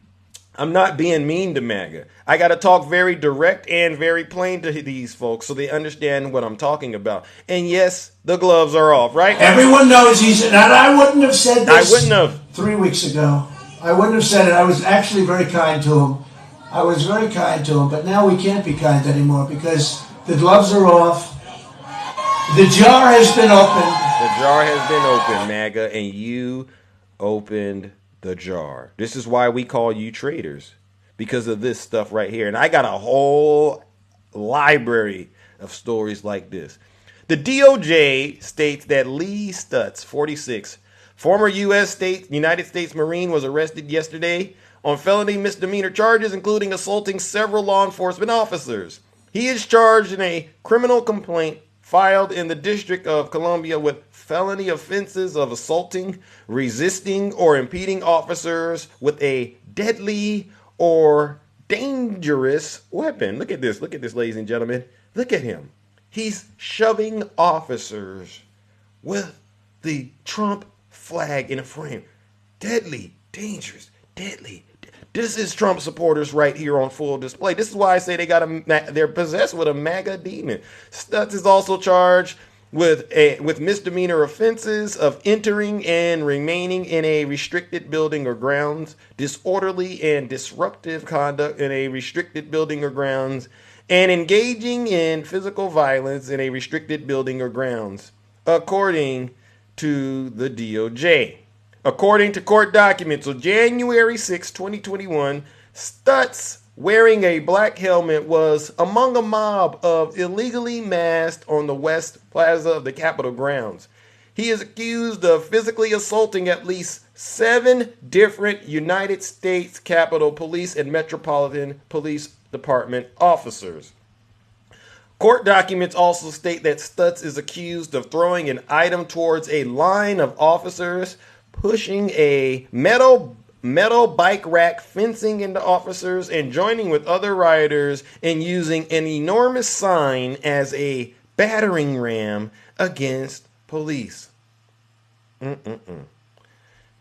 I'm not being mean to MAGA. I got to talk very direct and very plain to these folks so they understand what I'm talking about. And yes, the gloves are off, right? Everyone knows and I wouldn't have said this. I wouldn't have. 3 weeks ago. I wouldn't have said it. I was actually very kind to him. I was very kind to him, but now we can't be kind anymore because the gloves are off. The jar has been opened. The jar has been opened, MAGA, and you opened the jar. This is why we call you traitors, because of this stuff right here. And I got a whole library of stories like this. The DOJ states that Lee Stutz, 46, former United States Marine, was arrested yesterday on felony misdemeanor charges, including assaulting several law enforcement officers. He is charged in a criminal complaint filed in the District of Columbia with felony offenses of assaulting, resisting, or impeding officers with a deadly or dangerous weapon. Look at this, ladies and gentlemen. Look at him. He's shoving officers with the Trump flag in a frame. Deadly, dangerous, deadly. This is Trump supporters right here on full display. This is why I say they're possessed with a MAGA demon. Stutz is also charged with misdemeanor offenses of entering and remaining in a restricted building or grounds, disorderly and disruptive conduct in a restricted building or grounds, and engaging in physical violence in a restricted building or grounds, according to the DOJ. According to court documents, on January 6, 2021, Stutz, wearing a black helmet, was among a mob of illegally masked on the West Plaza of the Capitol grounds. He is accused of physically assaulting at least 7 different United States Capitol Police and Metropolitan Police Department officers. Court documents also state that Stutz is accused of throwing an item towards a line of officers, pushing a metal bike rack fencing into officers, and joining with other rioters in using an enormous sign as a battering ram against police.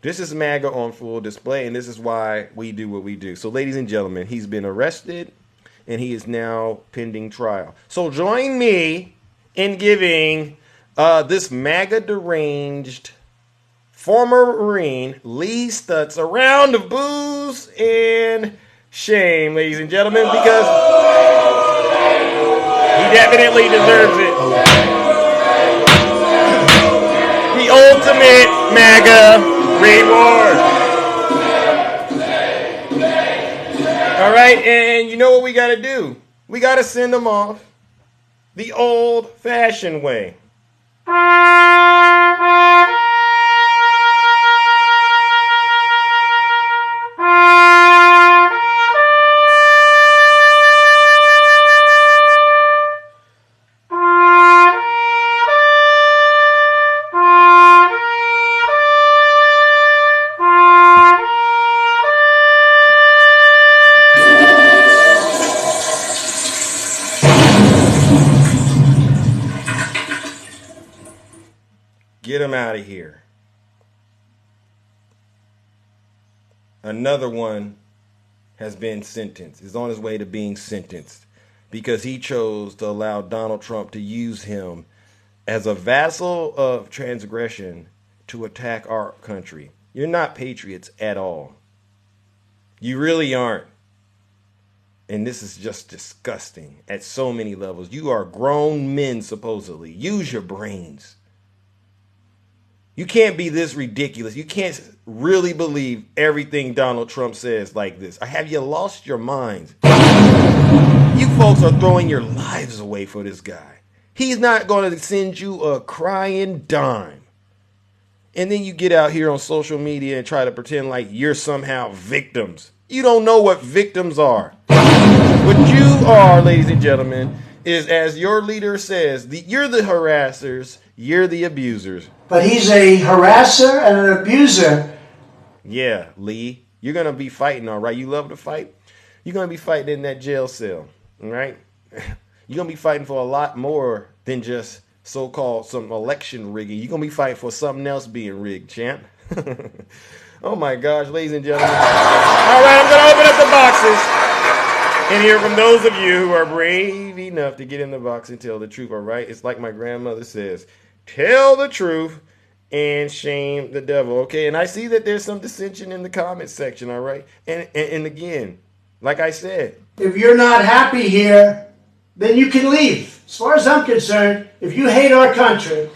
This is MAGA on full display, and this is why we do what we do. So, ladies and gentlemen, he's been arrested, and he is now pending trial. So join me in giving this MAGA deranged former Marine, Lee Stutz, a round of boos and shame, ladies and gentlemen, because he definitely deserves it. The ultimate MAGA reward. All right, and you know what we got to do? We got to send him off the old-fashioned way. Get him out of here. Another one has been sentenced, is on his way to being sentenced because he chose to allow Donald Trump to use him as a vassal of transgression to attack our country. You're not patriots at all. You really aren't. And this is just disgusting at so many levels. You are grown men, supposedly. Use your brains. You can't be this ridiculous. You can't really believe everything Donald Trump says like this. Have you lost your minds? You folks are throwing your lives away for this guy. He's not going to send you a crying dime. And then you get out here on social media and try to pretend like you're somehow victims. You don't know what victims are. What you are, ladies and gentlemen, is, as your leader says, you're the harassers, You're the abusers. But he's a harasser and an abuser. Yeah, Lee. You're going to be fighting, all right? You love to fight? You're going to be fighting in that jail cell, all right? You're going to be fighting for a lot more than just so-called some election rigging. You're going to be fighting for something else being rigged, champ. Oh, my gosh, ladies and gentlemen. All right, I'm going to open up the boxes and hear from those of you who are brave enough to get in the box and tell the truth, all right? It's like my grandmother says, tell the truth and shame the devil, okay? And I see that there's some dissension in the comment section, all right? And again, like I said, if you're not happy here, then you can leave. As far as I'm concerned, if you hate our country,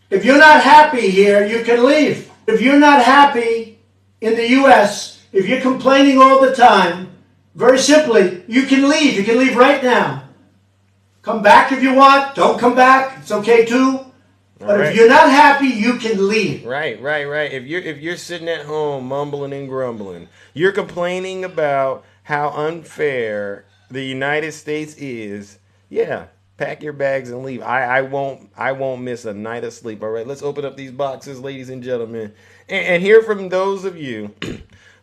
if you're not happy here, you can leave. If you're not happy in the U.S., if you're complaining all the time, very simply, you can leave. You can leave right now. Come back if you want. Don't come back. It's okay too. But if you're not happy, you can leave. Right. If you're sitting at home mumbling and grumbling, you're complaining about how unfair the United States is. Yeah, pack your bags and leave. I won't miss a night of sleep. All right, let's open up these boxes, ladies and gentlemen, and hear from those of you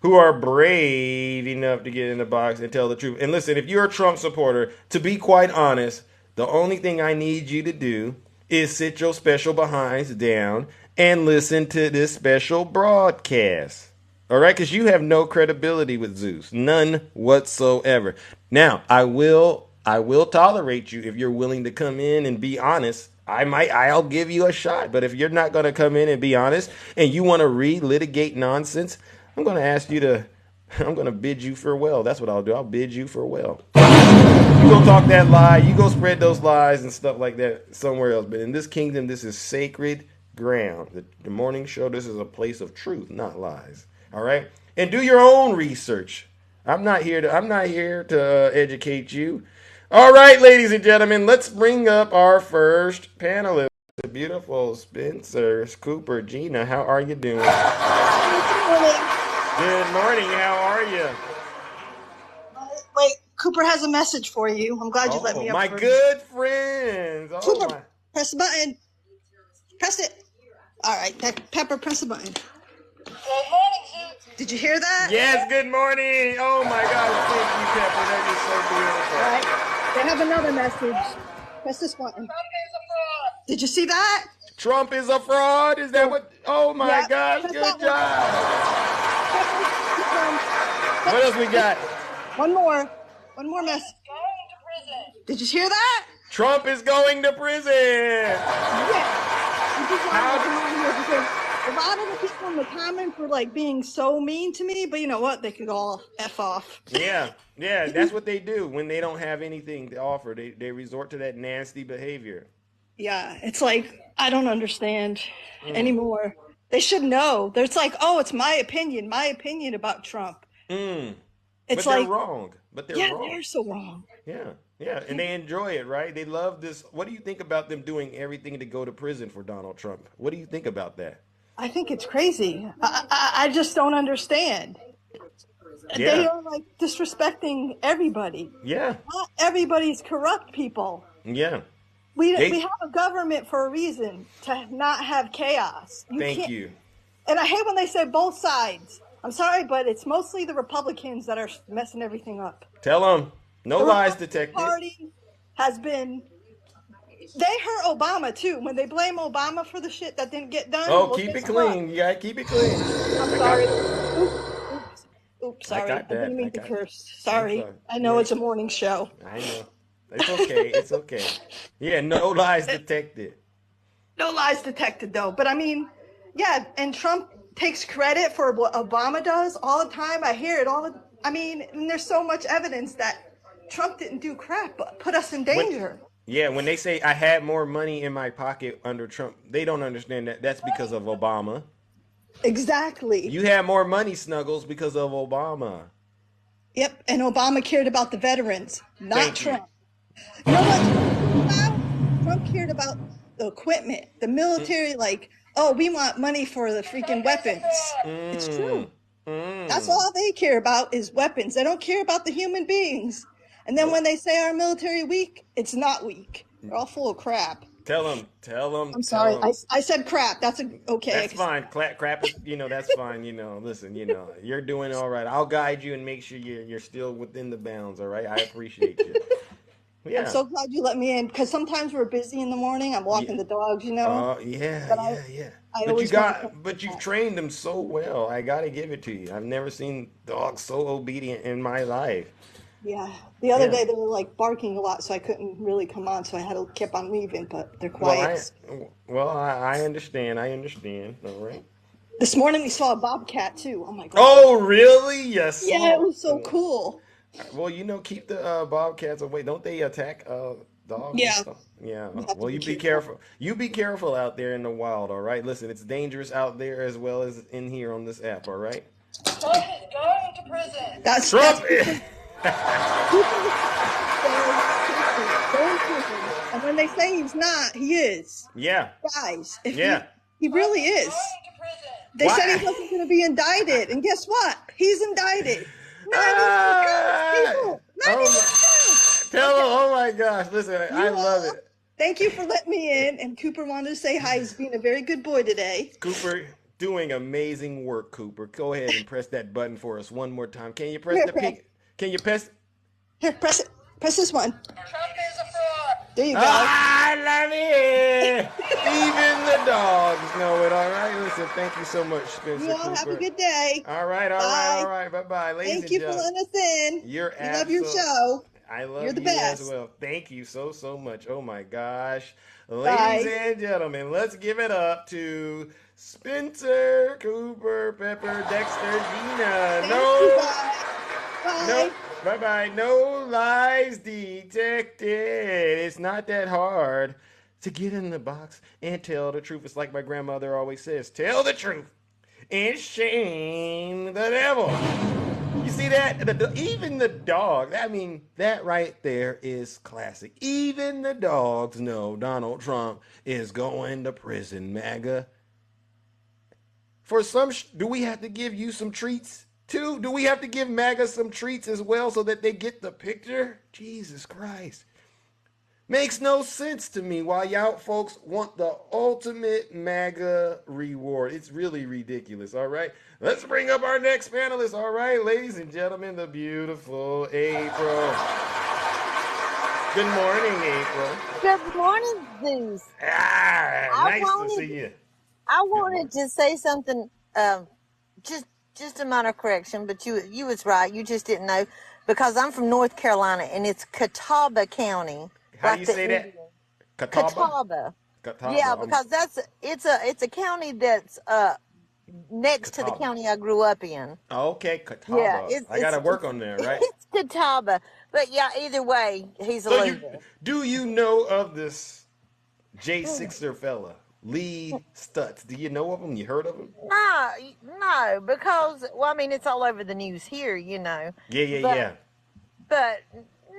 who are brave enough to get in the box and tell the truth. And listen, if you're a Trump supporter, to be quite honest, the only thing I need you to do is sit your special behinds down and listen to this special broadcast. All right, because you have no credibility with Zeus, none whatsoever. Now, I will tolerate you if you're willing to come in and be honest. I'll give you a shot. But if you're not going to come in and be honest and you want to relitigate nonsense, I'm going to bid you farewell. That's what I'll do. I'll bid you farewell. You go talk that lie. You go spread those lies and stuff like that somewhere else. But in this kingdom, this is sacred ground. The morning show, this is a place of truth, not lies. All right? And do your own research. I'm not here to educate you. All right, ladies and gentlemen, let's bring up our first panelist, the beautiful Spencer Cooper. Gina, how are you doing? Good morning. How are you? Wait, Cooper has a message for you. I'm glad you let me up. My good friends. Cooper, press the button. Press it. All right, Pepper, press the button. Good morning, Zeus. Did you hear that? Yes, good morning. Oh my God, thank you, Pepper. That is so beautiful. All right, they have another message. Press this button. Trump is a fraud. Did you see that? Trump is a fraud? Is that what? Oh my gosh, good job. What else we got? One more message. Going to prison. Did you hear that? Trump is going to prison. Yeah. A lot of the people in the comments were like being so mean to me, but you know what? They could all F off. Yeah, that's what they do when they don't have anything to offer. They resort to that nasty behavior. Yeah, it's like, I don't understand anymore. They should know. There's like, oh, it's my opinion about Trump. It's like, they're wrong. But they're wrong. Yeah, they're so wrong. Yeah, and they enjoy it, right? They love this. What do you think about them doing everything to go to prison for Donald Trump? What do you think about that? I think it's crazy. I just don't understand. Yeah. They are like disrespecting everybody. Yeah. Not everybody's corrupt people. Yeah. We have a government for a reason, to not have chaos. Thank you. And I hate when they say both sides. I'm sorry, but it's mostly the Republicans that are messing everything up. Tell them. No lies detected. The Party has been... They hurt Obama, too. When they blame Obama for the shit that didn't get done. Oh, keep it clean. You gotta keep it clean. I'm sorry. Oops, sorry. I didn't mean to curse. Sorry. I know it's a morning show. I know. It's okay. It's okay. Yeah, no lies detected. No lies detected, though. But I mean, yeah, and Trump takes credit for what Obama does all the time. I hear it all the... I mean, and there's so much evidence that Trump didn't do crap, but put us in danger. When they say I had more money in my pocket under Trump, they don't understand that that's because of Obama. Exactly. You had more money, Snuggles, because of Obama. Yep, and Obama cared about the veterans, not Trump. You know what Trump cared about? The equipment, the military, like, oh, we want money for the freaking weapons. It's true. That's all they care about is weapons. They don't care about the human beings. And then when they say our military weak, it's not weak. They're all full of crap. Tell him, I'm sorry. tell him. I said crap. That's okay. That's fine. Crap is, that's fine. Listen, you're doing all right. I'll guide you and make sure you're still within the bounds. All right. I appreciate you. I'm Yeah. so glad you let me in because sometimes we're busy in the morning. I'm Yeah. walking the dogs, Yeah, but yeah, yeah. I always want to come to But you've that. trained them so well. I gotta give it to you. I've never seen dogs so obedient in my life. Yeah. The other Yeah. day they were like barking a lot, so I couldn't really come on, so I had to keep on leaving, but they're Well, quiet. I understand. I understand. All right. This morning we saw a bobcat too. Oh my God. Oh, really? Yes. Yeah, it So, was so cool. well, keep the bobcats away. Don't they attack dogs and Yeah. stuff? Yeah. We have to Well, be you be careful. careful. You be careful out there in the wild. All right. Listen, it's dangerous out there as well as in here on this app. All right. Trump is going to prison. That's Trump. people say he's going to prison, and when they say he's not, he is. Yeah. Guys, if Yeah. he really is. They said he Why? wasn't going to be indicted, and guess what? He's indicted. Not even counts, Ah! people. Not Oh even my! counts. Tell him! Okay. Oh my gosh! Listen, I You love all, it. thank you for letting me in. And Cooper wanted to say hi. He's being a very good boy today. Cooper, doing amazing work, Cooper. Go ahead and press that button for us one more time. Can you press Here, the pink? Can you press? here, press it. Press this one. Trump is a fraud. There you go. Ah, I love it! Even the dogs know it. All right. Listen, thank you so much, Spencer You all Cooper. have a good day. All right, all right, Bye. all right. Bye bye, ladies Thank and you for gentlemen. letting us in. You're We love your show. I love You're the you as best. well. Thank you so much. Oh my gosh. Bye. Ladies and gentlemen, let's give it up to Spencer, Cooper, Pepper, Dexter, Gina. Thank you, guys. Bye. No, bye-bye. No lies detected. It's not that hard to get in the box and tell the truth. It's like my grandmother always says, tell the truth and shame the devil. You see that? Even the dog, I mean, that right there is classic. Even the dogs know Donald Trump is going to prison, MAGA. For some, do we have to give you some treats too? Do we have to give MAGA some treats as well so that they get the picture? Jesus Christ. Makes no sense to me why y'all folks want the ultimate MAGA reward. It's really ridiculous, all right? Let's bring up our next panelist, all right? Ladies and gentlemen, the beautiful April. Good morning, April. Good morning, Zeus. Nice to see you. I wanted to say something, just a minor correction, but you was right. You just didn't know because I'm from North Carolina and it's Catawba County. How do you say that? Catawba. Catawba. Yeah, because it's a county that's next to the county I grew up in. Okay, Catawba. Yeah, I got to work on there, right? It's Catawba, but yeah, either way, he's a loser. Do you know of this J6er fella, Lee Stutz? Do you know of him? You heard of him? No, because I mean, it's all over the news here, Yeah. But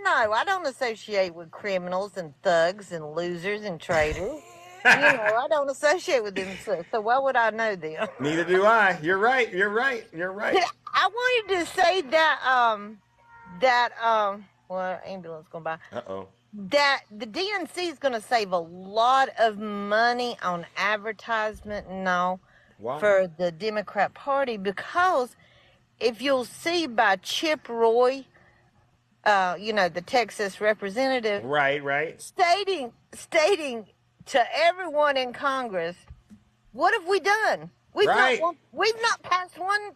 no, I don't associate with criminals and thugs and losers and traitors. I don't associate with them, so why would I know them? Neither do I. You're right. I wanted to say well, ambulance going by. Uh-oh. That the DNC is going to save a lot of money on advertisement and all for the Democrat Party because if you'll see by Chip Roy, the Texas representative, right, stating to everyone in Congress, what have we done? We've not passed one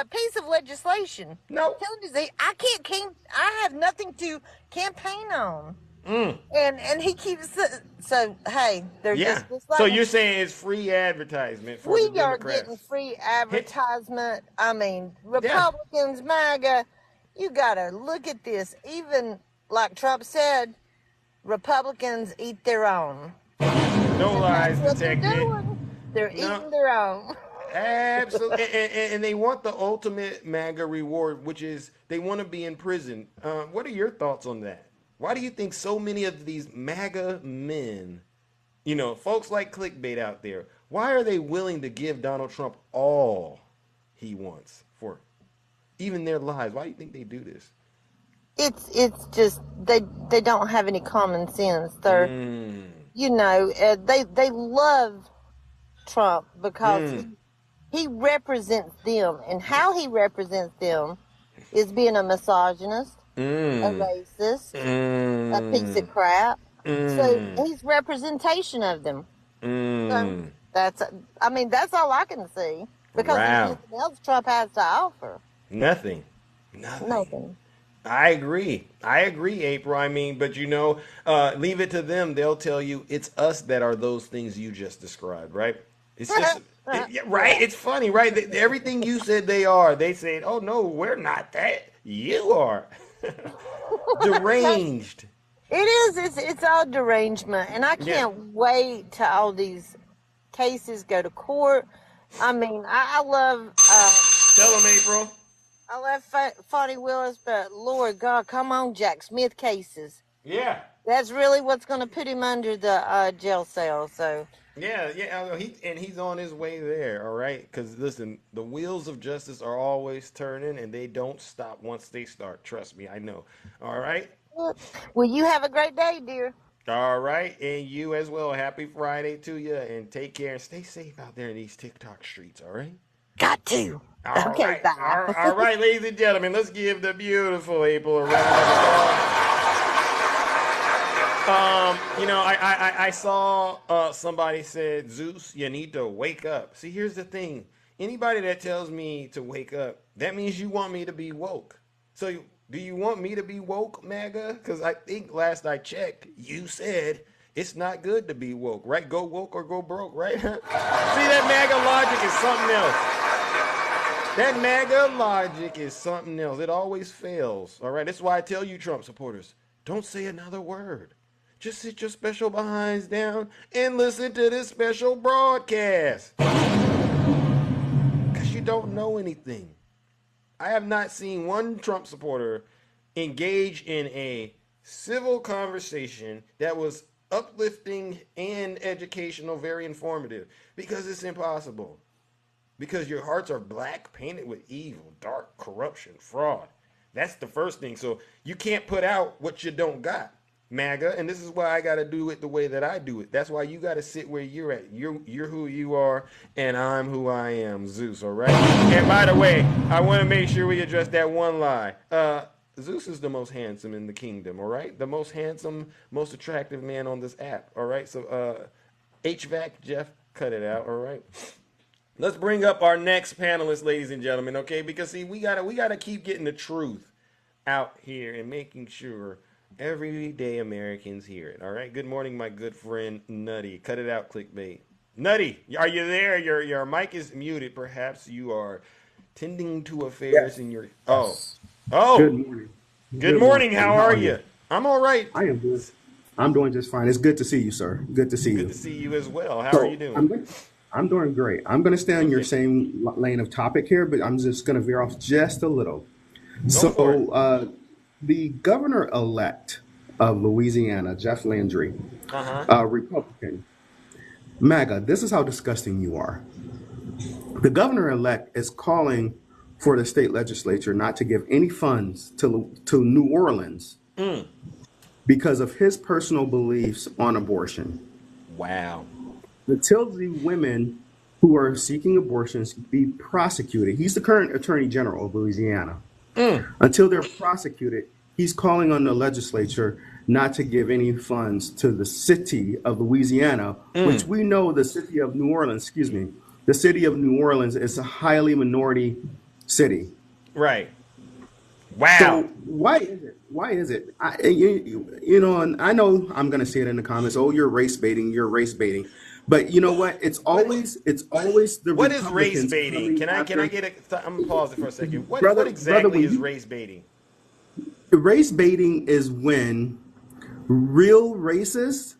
piece of legislation. No. I have nothing to campaign on. And he keeps so hey, they're just like so you're saying it's free advertisement for the Democrats. We are getting free advertisement. I mean, Republicans, MAGA, you gotta look at this. Even like Trump said, Republicans eat their own. No lies detected. They're eating their own. Absolutely. and they want the ultimate MAGA reward, which is they want to be in prison. What are your thoughts on that? Why do you think so many of these MAGA men, folks like clickbait out there, why are they willing to give Donald Trump all he wants for even their lives? Why do you think they do this? it's just they don't have any common sense. They're they love Trump because he represents them, and how he represents them is being a misogynist, a racist, a piece of crap. So he's representation of them. So that's all I can see, because there's nothing else Trump has to offer. Nothing. I agree, April. I mean, but leave it to them. They'll tell you it's us that are those things you just described, right? It's just right. It's funny, right? Everything you said they are. They said, "Oh no, we're not that. You are." Deranged. It is. It's all derangement, and I can't wait till all these cases go to court. I mean, I love. Tell them, April. I love Fonnie Willis, but Lord God, come on, Jack Smith cases. Yeah. That's really what's going to put him under the jail cell. So. Yeah. He's on his way there. All right, because listen, the wheels of justice are always turning, and they don't stop once they start. Trust me, I know. All right. Well, you have a great day, dear. All right, and you as well. Happy Friday to you, and take care and stay safe out there in these TikTok streets. All right. Got to. All right, ladies and gentlemen, let's give the beautiful April a round of applause. I saw somebody said, Zeus, you need to wake up. See, here's the thing. Anybody that tells me to wake up, that means you want me to be woke. So do you want me to be woke, MAGA? Because I think last I checked, you said it's not good to be woke, right? Go woke or go broke, right? See, that MAGA logic is something else. That MAGA logic is something else. It always fails. All right. That's why I tell you, Trump supporters, don't say another word. Just sit your special behinds down and listen to this special broadcast. Because you don't know anything. I have not seen one Trump supporter engage in a civil conversation that was uplifting and educational, very informative, because it's impossible. Because your hearts are black, painted with evil, dark, corruption, fraud. That's the first thing. So you can't put out what you don't got, MAGA. And this is why I got to do it the way that I do it. That's why you got to sit where you're at. You're who you are, and I'm who I am, Zeus, all right? And by the way, I want to make sure we address that one lie. Zeus is the most handsome in the kingdom, all right? The most handsome, most attractive man on this app, all right? So HVAC, Jeff, cut it out, all right? Let's bring up our next panelist, ladies and gentlemen, okay? Because see, we gotta keep getting the truth out here and making sure everyday Americans hear it. All right. Good morning, my good friend Nutty. Cut it out, clickbait. Nutty, are you there? Your mic is muted. Perhaps you are tending to affairs in your. Oh. Good morning. Good morning. How are you? I'm all right. I am good. I'm doing just fine. It's good to see you, sir. Good to see you. Good to see you as well. How are you doing? I'm doing great. I'm going to stay on your same lane of topic here, but I'm just going to veer off just a little. So, the governor-elect of Louisiana, Jeff Landry, Republican, MAGA, this is how disgusting you are. The governor-elect is calling for the state legislature not to give any funds to New Orleans because of his personal beliefs on abortion. Wow. Until the women who are seeking abortions be prosecuted, he's the current attorney general of Louisiana. Until they're prosecuted, he's calling on the legislature not to give any funds to the city of Louisiana, which we know the city of New Orleans, the city of New Orleans is a highly minority city. Right. Wow. So why is it? And I know I'm going to say it in the comments. Oh, you're race baiting. But you know what? It's always the what is race baiting? Can I get a? I'm gonna pause it for a second. What exactly is race baiting? Race baiting is when real racists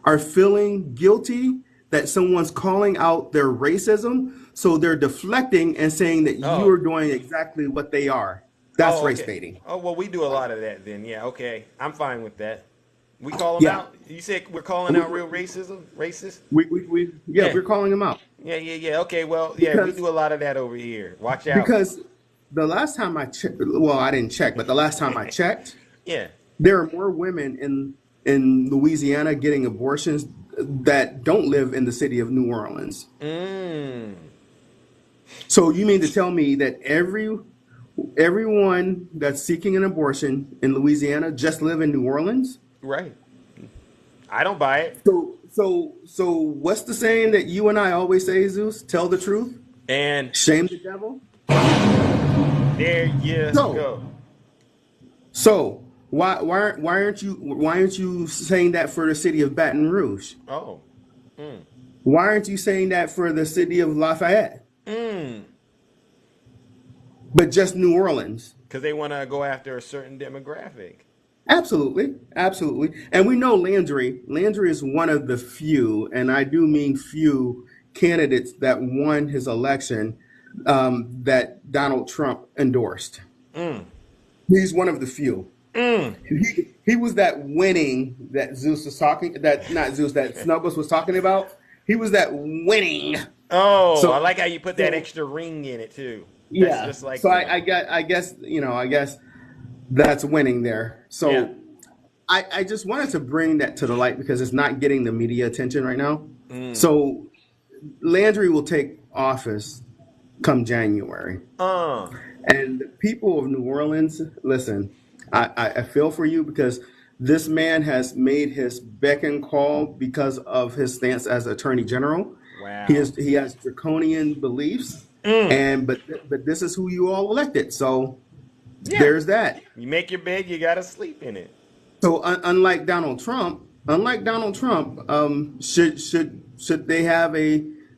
are feeling guilty that someone's calling out their racism, so they're deflecting and saying that you are doing exactly what they are. That's race baiting. Oh well, we do a lot of that then. Yeah, okay, I'm fine with that. We call them out. You said we're calling out real racist. We're calling them out. Yeah. Okay, well, we do a lot of that over here. Watch out. the last time I checked, well, I didn't check, but the last time I checked, Yeah. there are more women in Louisiana getting abortions that don't live in the city of New Orleans. So you mean to tell me that everyone that's seeking an abortion in Louisiana just live in New Orleans? Right. I don't buy it. So what's the saying that you and I always say, Zeus? Tell the truth and shame the devil. There you go. So why aren't you saying that for the city of Baton Rouge? Oh. Why aren't you saying that for the city of Lafayette? But just New Orleans? Because they want to go after a certain demographic. Absolutely. And we know Landry is one of the few, and I do mean few, candidates that won his election that Donald Trump endorsed. He's one of the few. He was that winning that Zeus was talking, that Snuggles was talking about. He was that winning. Oh, so, I like how you put that extra ring in it too. That's yeah. Just like so I guess that's winning there. So yeah. I just wanted to bring that to the light because it's not getting the media attention right now. So Landry will take office come January. And the people of New Orleans, listen, I feel for you because this man has made his beck and call because of his stance as Attorney General. Wow. He has draconian beliefs, but this is who you all elected. So there's that. You make your bed, you gotta sleep in it. So unlike Donald Trump, should they have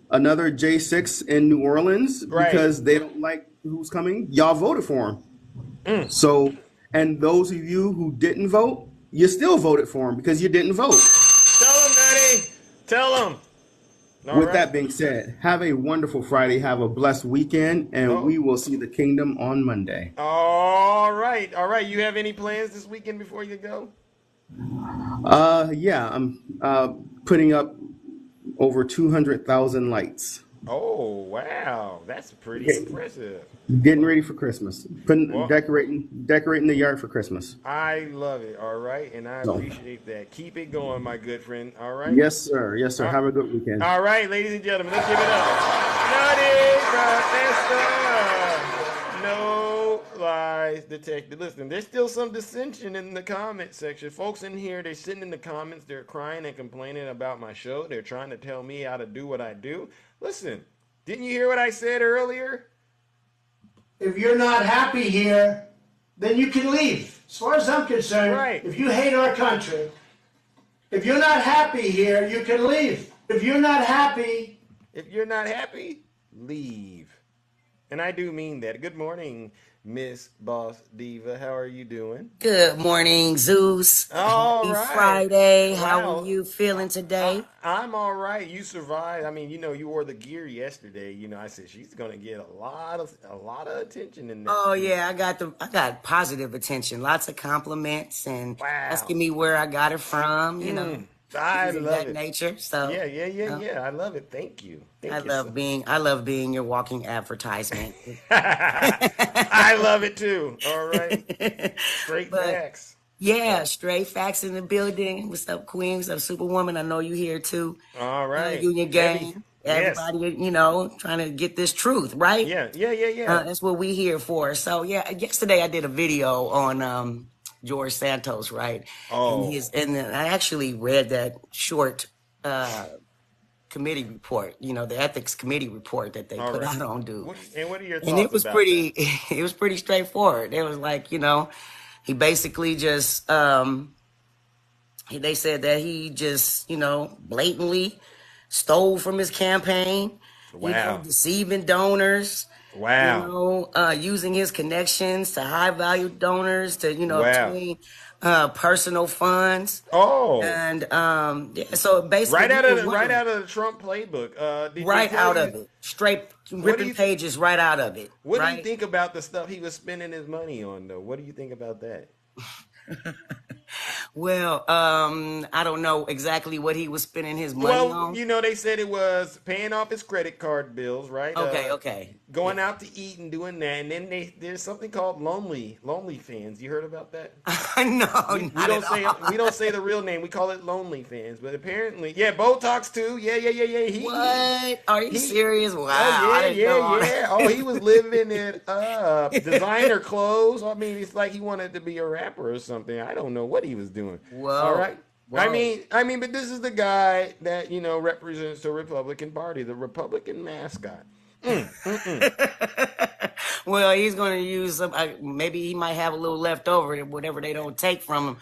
another J6 in New Orleans because they don't like who's coming? Y'all voted for him. So, and those of you who didn't vote, you still voted for him because you didn't vote. Tell him, Daddy. Tell him. With that being said, have a wonderful Friday. Have a blessed weekend, and we will see the kingdom on Monday. All right. You have any plans this weekend before you go? Yeah, I'm putting up over 200,000 lights. Oh, wow. That's pretty impressive. Getting ready for Christmas. Decorating the yard for Christmas. I love it. All right. And I appreciate that. Keep it going, my good friend. All right. Yes, sir. Have a good weekend. All right, ladies and gentlemen, let's give it up. Nutty Professor. No lies detected. Listen, there's still some dissension in the comment section. Folks in here, they're sitting in the comments. They're crying and complaining about my show. They're trying to tell me how to do what I do. Listen, didn't you hear what I said earlier? If you're not happy here, then you can leave. As far as I'm concerned, if you hate our country, if you're not happy here, you can leave. If you're not happy, leave. And I do mean that. Good morning, Miss Boss Diva. How are you doing? Good morning, Zeus. Happy Friday. Wow. How are you feeling today? I'm all right. You survived. I mean, you wore the gear yesterday. I said she's gonna get a lot of attention in there. Oh yeah, I got positive attention. Lots of compliments and asking me where I got it from. I love that it. Nature. So yeah. I love it. Thank you. I love being your walking advertisement. I love it too. All right. Straight facts. Yeah, straight facts in the building. What's up, Queen? What's up, Superwoman? I know you here too. All right. Union Gang. Everybody, trying to get this truth, right? Yeah. That's what we here for. So yesterday I did a video on George Santos, right? Oh. And I actually read that short committee report, the ethics committee report that they put out on dude. What are your thoughts? And it was it was pretty straightforward. It was like, he basically just they said that he just, blatantly stole from his campaign, deceiving donors. Wow. Using his connections to high value donors to, obtain personal funds. Oh. And so basically right out of the Trump playbook. Straight ripping pages right out of it. What do you think about the stuff he was spending his money on though? What do you think about that? Well, I don't know exactly what he was spending his money Well, on. you know, they said it was paying off his credit card bills, right? Okay. Going Yeah. out to eat and doing that, and then there's something called Lonely Fans. You heard about that? No, We not don't at say all. we don't say the real name. We call it Lonely Fans. But apparently, yeah, Botox too. Yeah. What? Are you He serious? Wow, Oh I didn't know all yeah. Oh, he was that. living it up. Designer clothes. I mean, it's like he wanted to be a rapper or something. I don't know what he was doing. All Whoa. right. But this is the guy that represents the Republican Party, the Republican mascot. Well, he's going to use some. Maybe he might have a little left over, whatever they don't take from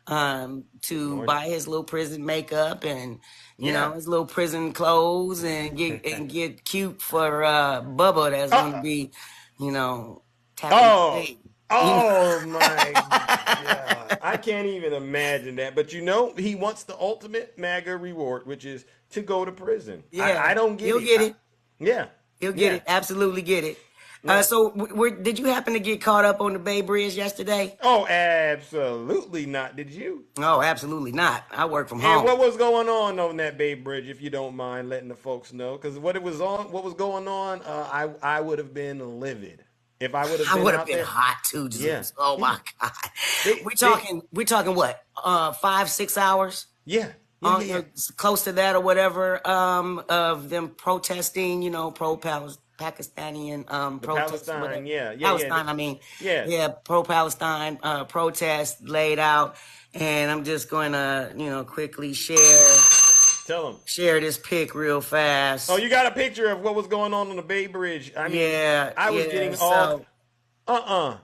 him, to buy his little prison makeup and his little prison clothes and get cute for Bubba. That's going to be, tapping the stage. Oh my God. I can't even imagine that. But he wants the ultimate MAGA reward, which is to go to prison. Yeah, I don't get he'll it. get it. Yeah. He'll get it. Absolutely get it. Yeah. So, did you happen to get caught up on the Bay Bridge yesterday? Oh, absolutely not. Did you? No, absolutely not. I work from home. And what was going on that Bay Bridge, if you don't mind letting the folks know? Because what was going on, I would have been livid. If I would have been I would have out been there. hot too, Zeus. Yeah. Oh my God. We're talking what? 5-6 hours? Yeah. Close to that or whatever, of them protesting, pro-Palestinian protests. Palestine, Palestine, pro-Palestine protest laid out. And I'm just going to, quickly Tell them. Share this pic real fast. Oh, you got a picture of what was going on the Bay Bridge. I mean, I was getting all... Oh,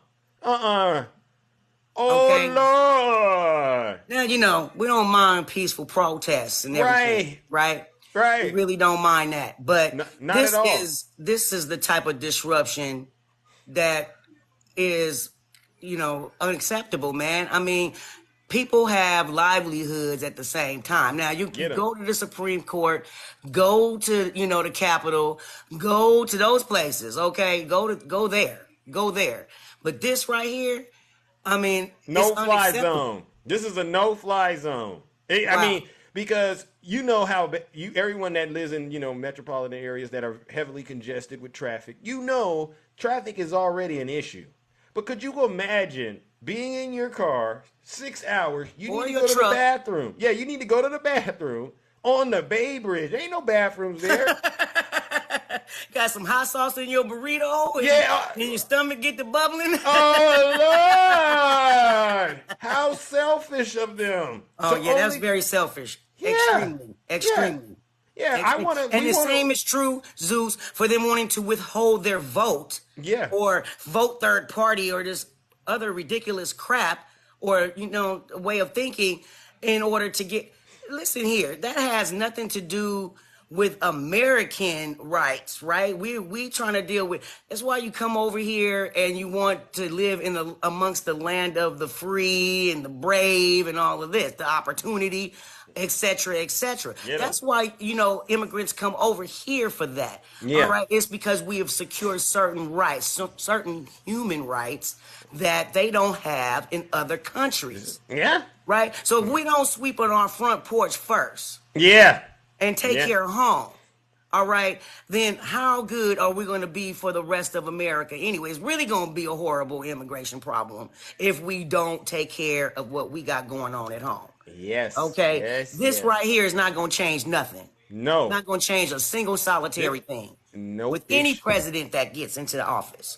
okay. Lord. Now, we don't mind peaceful protests and everything. Right. We really don't mind that. But not at all. This is the type of disruption that is, unacceptable, man. I mean, people have livelihoods at the same time. Now, you can go to the Supreme Court, go to, the Capitol, go to those places, okay? Go there. But this right here, I mean, no-fly zone. This is a no-fly zone. I mean, because how everyone that lives in, metropolitan areas that are heavily congested with traffic, traffic is already an issue. But could you imagine being in your car 6 hours, you need to go to the bathroom. Yeah, you need to go to the bathroom on the Bay Bridge. Ain't no bathrooms there. Got some hot sauce in your burrito? And your stomach get the bubbling? Oh, Lord! How selfish of them. Oh, that's very selfish. Yeah. Extremely. Yeah, I want to. And the same is true, Zeus, for them wanting to withhold their vote. Yeah. Or vote third party or this other ridiculous crap or, a way of thinking in order to get... Listen here, that has nothing to do with American rights, right? We trying to deal with... That's why you come over here and you want to live amongst the land of the free and the brave and all of this, the opportunity, etc., etc. That's why, immigrants come over here for that. Yeah. All right? It's because we have secured certain rights, certain human rights that they don't have in other countries. Yeah. Right? So if we don't sweep on our front porch first. Yeah. And take care of home. All right, then how good are we going to be for the rest of America? Anyway, it's really going to be a horrible immigration problem if we don't take care of what we got going on at home. Yes. Okay. This right here is not going to change nothing. No. It's not going to change a single solitary thing. No. With any president that gets into the office.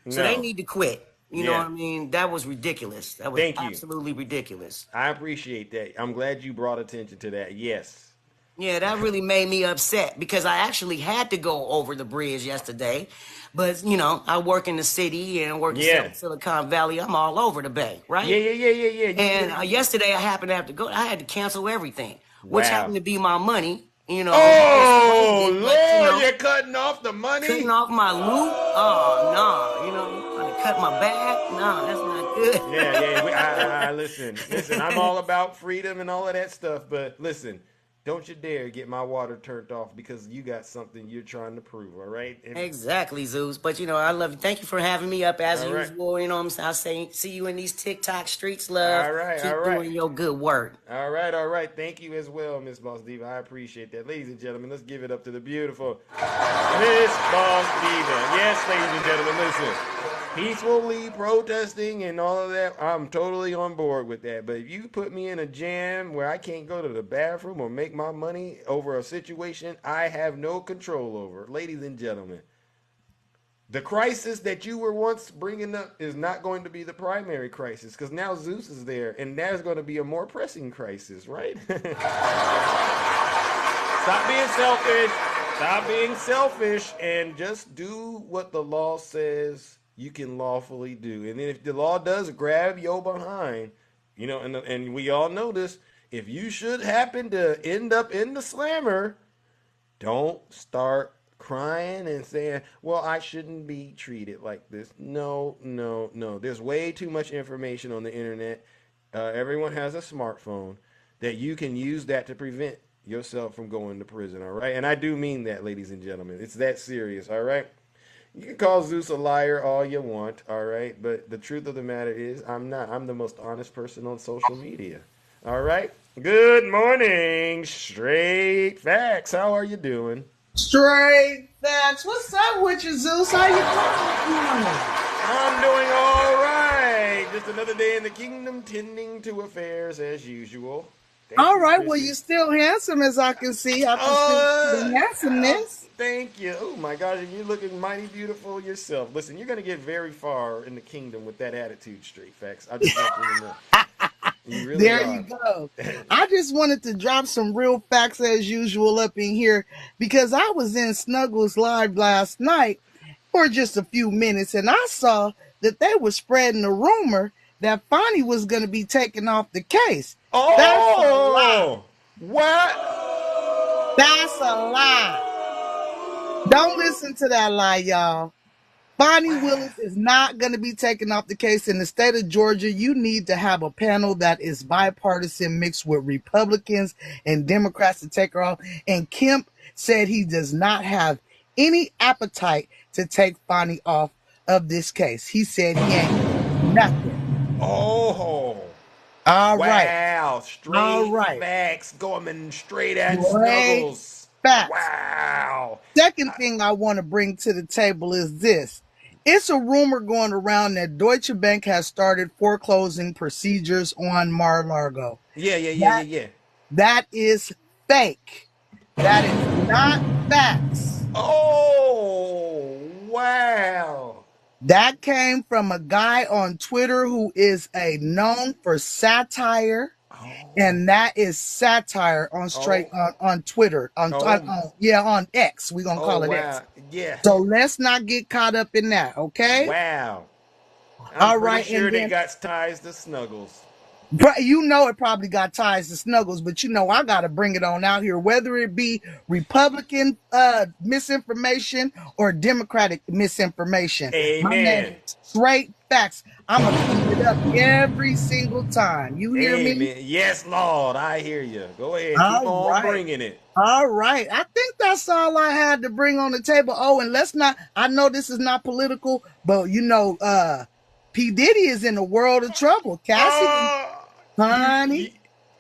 So they need to quit. You know what I mean? That was ridiculous. That was absolutely ridiculous. I appreciate that. I'm glad you brought attention to that. Yes. Yeah, that really made me upset because I actually had to go over the bridge yesterday. But, I work in the city and work in Silicon Valley. I'm all over the Bay, right? Yeah. And yesterday I happened to have to go. I had to cancel everything, which happened to be my money. Oh, Lord, you're cutting off the money? Cutting off my loot? Oh, no. Trying to cut my bag? No, that's not good. Yeah. Listen, I'm all about freedom and all of that stuff. But listen, Don't you dare get my water turned off because you got something you're trying to prove, all right? And, Exactly, Zeus. But I love you. Thank you for having me up as all right. usual. You know what I'm saying? I'll say see you in these TikTok streets, love. All right, all Keep right. doing your good work. All right, all right. Thank you as well, Miss Boss Diva. I appreciate that. Ladies and gentlemen, let's give it up to the beautiful Miss Boss Diva. Yes, ladies and gentlemen, listen. Peacefully protesting and all of that, I'm totally on board with that. But if you put me in a jam where I can't go to the bathroom or make my money over a situation I have no control over, ladies and gentlemen, the crisis that you were once bringing up is not going to be the primary crisis because now Zeus is there and there's going to be a more pressing crisis, right? Stop being selfish. Stop being selfish and just do what the law says you can lawfully do. And then if the law does grab your behind, and we all know this, if you should happen to end up in the slammer, don't start crying and saying, well, I shouldn't be treated like this. No, no, no. There's way too much information on the internet. Everyone has a smartphone that you can use that to prevent yourself from going to prison, all right? And I do mean that, ladies and gentlemen. It's that serious, all right? You can call Zeus a liar all you want, all right? But the truth of the matter is I'm not. I'm the most honest person on social media, all right? Good morning, Straight Facts. How are you doing? Straight Facts. What's up with you, Zeus? How you doing? I'm doing all right. Just another day in the kingdom, tending to affairs as usual. All right. Well, you're still handsome, as I can see. I can see the handsomeness. Thank you. Oh my gosh, you're looking mighty beautiful yourself. Listen, you're gonna get very far in the kingdom with that attitude, Straight Facts. I just want you to know. You really there are. You go. I just wanted to drop some real facts as usual up in here because I was in Snuggles Live last night for just a few minutes and I saw that they were spreading a rumor that Fonnie was going to be taken off the case. Oh, that's a lie. What? That's a lie. Don't listen to that lie, y'all. Bonnie Willis is not going to be taken off the case. In the state of Georgia, you need to have a panel that is bipartisan mixed with Republicans and Democrats to take her off. And Kemp said he does not have any appetite to take Bonnie off of this case. He said he ain't nothing. Oh. All right. Wow. Straight facts going straight at Snuggles. Facts. Wow. Second thing I want to bring to the table is this. It's a rumor going around that Deutsche Bank has started foreclosing procedures on Mar-a-Lago. Yeah. That is fake. That is not facts. Oh, wow. That came from a guy on Twitter who is known for satire. And that is satire on on Twitter, on X. We're going to call it X. Yeah. So let's not get caught up in that, okay? Wow. All right. Pretty sure they got ties to Snuggles. You know it probably got ties to Snuggles, but you know I got to bring it on out here, whether it be Republican misinformation or Democratic misinformation. Amen. My name is Straight Facts. I'm going to keep it up every single time. You hear me? Yes, Lord. I hear you. Go ahead. Keep on bringing it. All right. I think that's all I had to bring on the table. Oh, and I know this is not political, but you know, P. Diddy is in a world of trouble. Cassidy, honey,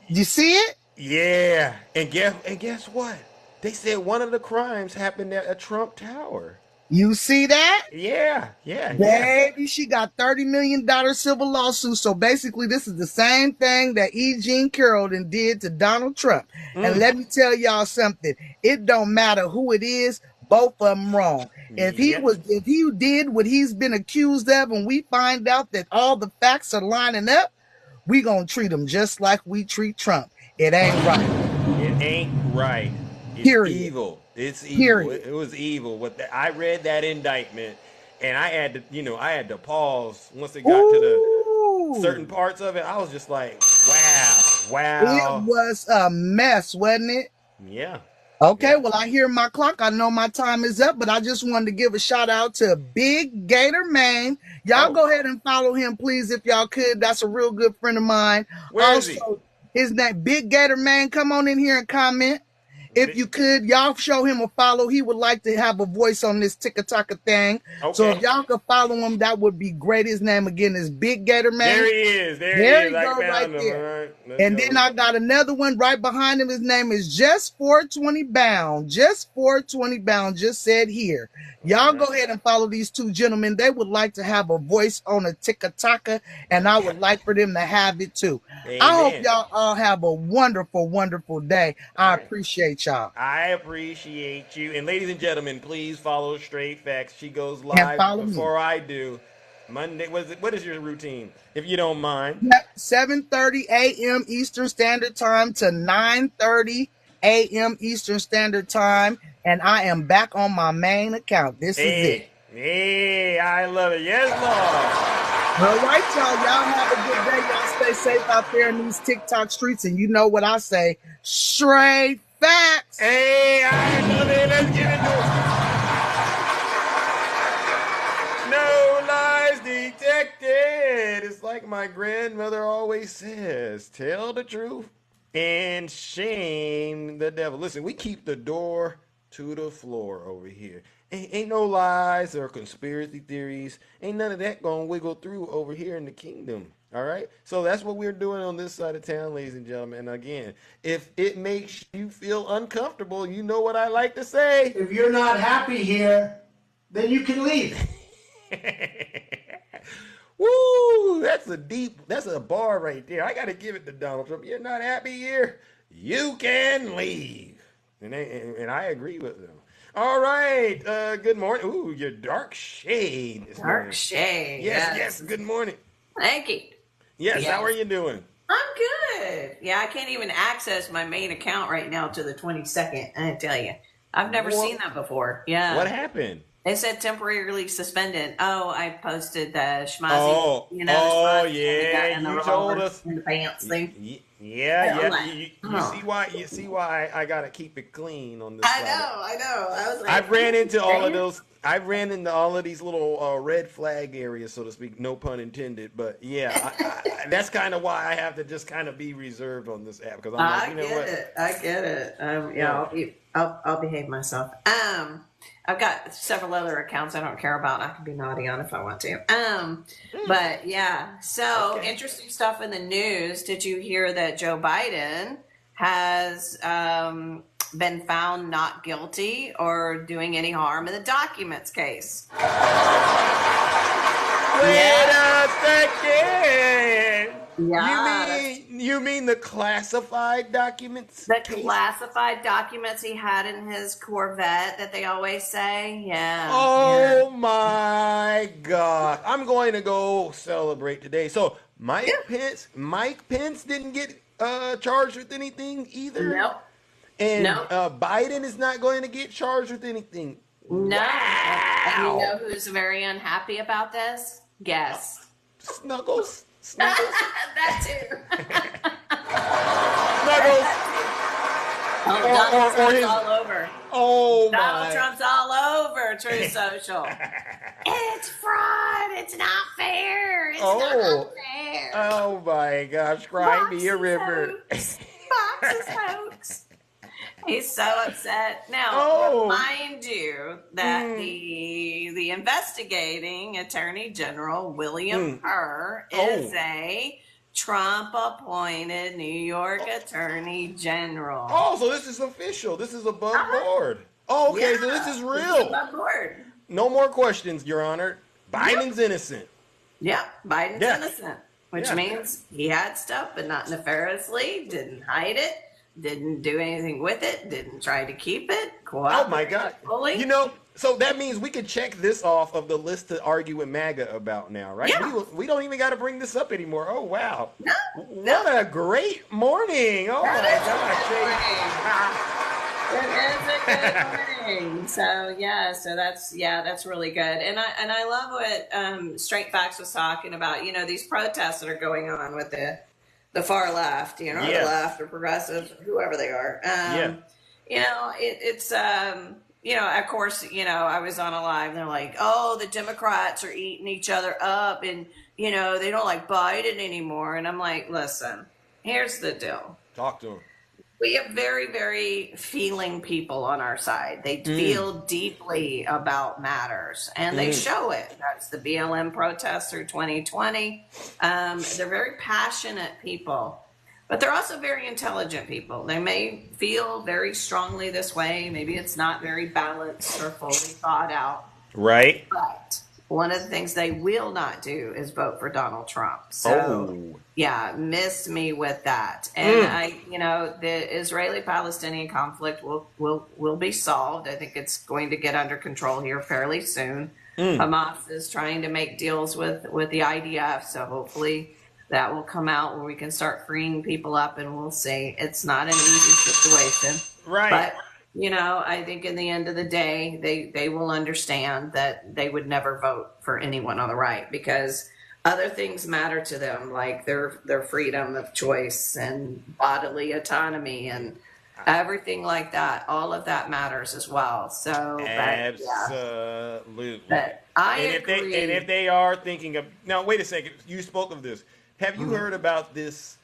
you see it? Yeah. And guess what? They said one of the crimes happened at a Trump Tower. You see that? Yeah. Baby, she got $30 million civil lawsuit. So basically, this is the same thing that E. Jean Carroll did to Donald Trump. And let me tell y'all something. It don't matter who it is. Both of them wrong. If he did what he's been accused of, and we find out that all the facts are lining up, we gonna treat him just like we treat Trump. It ain't right. It ain't right. It's evil. It's evil. Period. It was evil. I read that indictment, and I had to pause once it got to the certain parts of it. I was just like, wow. It was a mess, wasn't it? Yeah. Okay, well, I hear my clock. I know my time is up, but I just wanted to give a shout out to Big Gator Man. Y'all go ahead and follow him, please, if y'all could. That's a real good friend of mine. Where is he? His name, Big Gator Man. Come on in here and comment. If you could, y'all show him a follow. He would like to have a voice on this TikTok thing. Okay. So if y'all could follow him, that would be great. His name again is Big Gator Man. There he is. There he is. go, right there. Right, and then I got another one right behind him. His name is Just 420 Bound. Just 420 Bound just said here. Y'all go ahead and follow these two gentlemen. They would like to have a voice on a TikTok, and I would like for them to have it too. Amen. I hope y'all all have a wonderful, wonderful day. I appreciate y'all. I appreciate you. And ladies and gentlemen, please follow Straight Facts. She goes live before I do. Monday, what is your routine, if you don't mind? 7:30 a.m. Eastern Standard Time to 9:30 a.m. Eastern Standard Time. And I am back on my main account. This is it. Hey, I love it. Yes, Lord. All right, y'all. Y'all have a good day. Y'all stay safe out there in these TikTok streets. And you know what I say. Straight facts. Hey, I love it. Let's get into it. No lies detected. It's like my grandmother always says. Tell the truth and shame the devil. Listen, we keep the door to the floor over here. Ain't no lies or conspiracy theories. Ain't none of that gonna wiggle through over here in the kingdom. All right? So that's what we're doing on this side of town, ladies and gentlemen. And again, if it makes you feel uncomfortable, you know what I like to say. If you're not happy here, then you can leave. Woo! That's a bar right there. I got to give it to Donald Trump. You're not happy here? You can leave. And I agree with them. All right. Good morning. Ooh, your dark shade. Dark shade. Yes. Good morning. Thank you. Yes. How are you doing? I'm good. Yeah, I can't even access my main account right now to the 22nd. I tell you, I've never seen that before. Yeah. What happened? It said temporarily suspended. Oh, I posted the schmozzy. Oh, yeah. You told us in the pants thing. Yeah. You see why I gotta keep it clean on this. I know. I was like, I've ran into all of those. I've ran into all of these little red flag areas, so to speak. No pun intended. But yeah, that's kind of why I have to just kind of be reserved on this app because I'm like, you know what? I get it. I'll behave myself. I've got several other accounts I don't care about. I can be naughty on if I want to. But yeah, so interesting stuff in the news. Did you hear that Joe Biden has been found not guilty or doing any harm in the documents case? Wait a second. Yeah. You mean the classified documents? The classified documents he had in his Corvette that they always say? Yeah. Oh my God. I'm going to go celebrate today. So Mike Pence didn't get charged with anything either? Nope. And Biden is not going to get charged with anything? No. Wow. And you know who's very unhappy about this? Guess. Snuggles. That too. Snuggles. Donald Trump's all over. Oh, Donald Trump's all over Truth Social. It's fraud. It's not fair. It's not fair. Oh my gosh. Cry me a river. Fox is hoax. He's so upset. Now, mind you, that the investigating Attorney General, William Hur, is a Trump-appointed New York Attorney General. Oh, so this is official. This is above board. Oh, okay, so this is real. Above board. No more questions, Your Honor. Biden's innocent. Yeah, Biden's innocent, which means he had stuff, but not nefariously, didn't hide it. Didn't do anything with it. Didn't try to keep it. Oh my God! Fully. You know, so that means we could check this off of the list to argue with MAGA about now, right? Yeah. We don't even got to bring this up anymore. Oh wow! What a great morning! Oh my gosh! It is a good morning. So that's really good. And I love what Straight Facts was talking about. You know, these protests that are going on with the far left, the left or progressives, whoever they are. You know, it's of course, I was on a live and they're like, oh, the Democrats are eating each other up and, they don't like Biden anymore. And I'm like, listen, here's the deal. Talk to him. We have very, very feeling people on our side. They feel deeply about matters, and they show it. That's the BLM protests through 2020. They're very passionate people, but they're also very intelligent people. They may feel very strongly this way. Maybe it's not very balanced or fully thought out. Right. But one of the things they will not do is vote for Donald Trump. So, yeah, miss me with that. And the Israeli-Palestinian conflict will be solved. I think it's going to get under control here fairly soon. Hamas is trying to make deals with the IDF, so hopefully that will come out where we can start freeing people up, and we'll see. It's not an easy situation. Right. But I think in the end of the day, they will understand that they would never vote for anyone on the right because other things matter to them, like their freedom of choice and bodily autonomy and everything like that. All of that matters as well. So, absolutely. But I agree. If they are thinking of now, wait a second. You spoke of this. Have you heard about this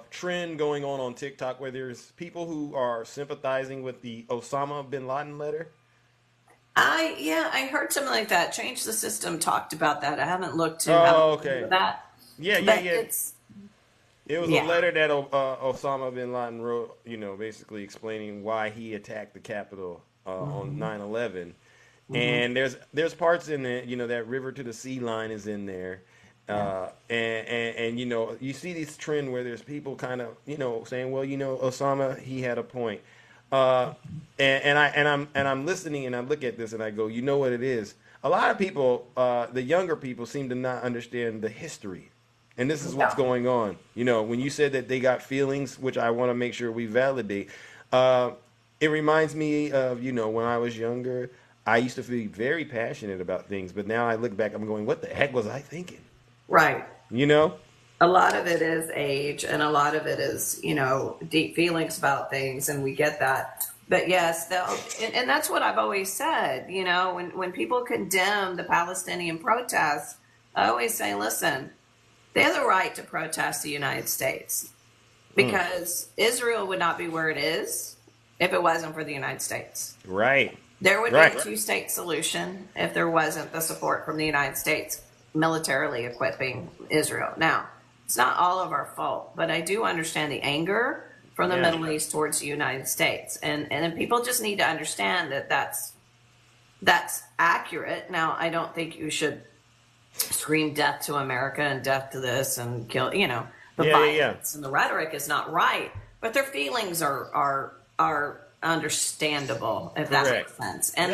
trend going on TikTok where there's people who are sympathizing with the Osama bin Laden letter? I heard something like that. Change the System talked about that. I haven't looked to that. Yeah. It was a letter that Osama bin Laden wrote, basically explaining why he attacked the Capitol on 9/11. And there's parts in it, that river to the sea line is in there. And you see this trend where there's people kind of saying, well, Osama, he had a point, and I'm listening and I look at this and I go, you know what it is? A lot of people, the younger people, seem to not understand the history, and this is what's going on. When you said that they got feelings, which I want to make sure we validate, it reminds me of when I was younger, I used to feel very passionate about things, but now I look back, I'm going, what the heck was I thinking? Right. A lot of it is age and a lot of it is, deep feelings about things. And we get that. But yes, and that's what I've always said, when people condemn the Palestinian protests, I always say, listen, they have the right to protest the United States because Israel would not be where it is if it wasn't for the United States. Right. There would be a two-state solution if there wasn't the support from the United States militarily equipping Israel. Now, it's not all of our fault, but I do understand the anger from the Middle East towards the United States. And people just need to understand that that's accurate. Now, I don't think you should scream death to America and death to this and kill, the violence and the rhetoric is not right, but their feelings are understandable, if that makes sense. And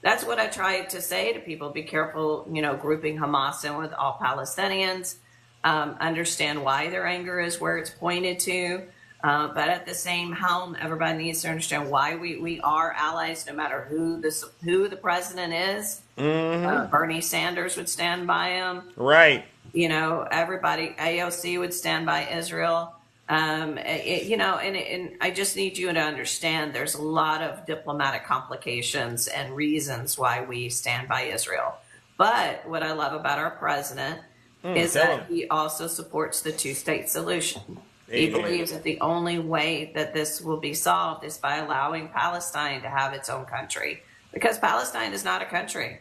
that's what I try to say to people. Be careful, grouping Hamas in with all Palestinians. Understand why their anger is where it's pointed to. But at the same helm, everybody needs to understand why we are allies, no matter who the president is. Bernie Sanders would stand by him. Right. Everybody, AOC would stand by Israel. And I just need you to understand there's a lot of diplomatic complications and reasons why we stand by Israel. But what I love about our president is that he also supports the two-state solution. He believes that the only way that this will be solved is by allowing Palestine to have its own country, because Palestine is not a country.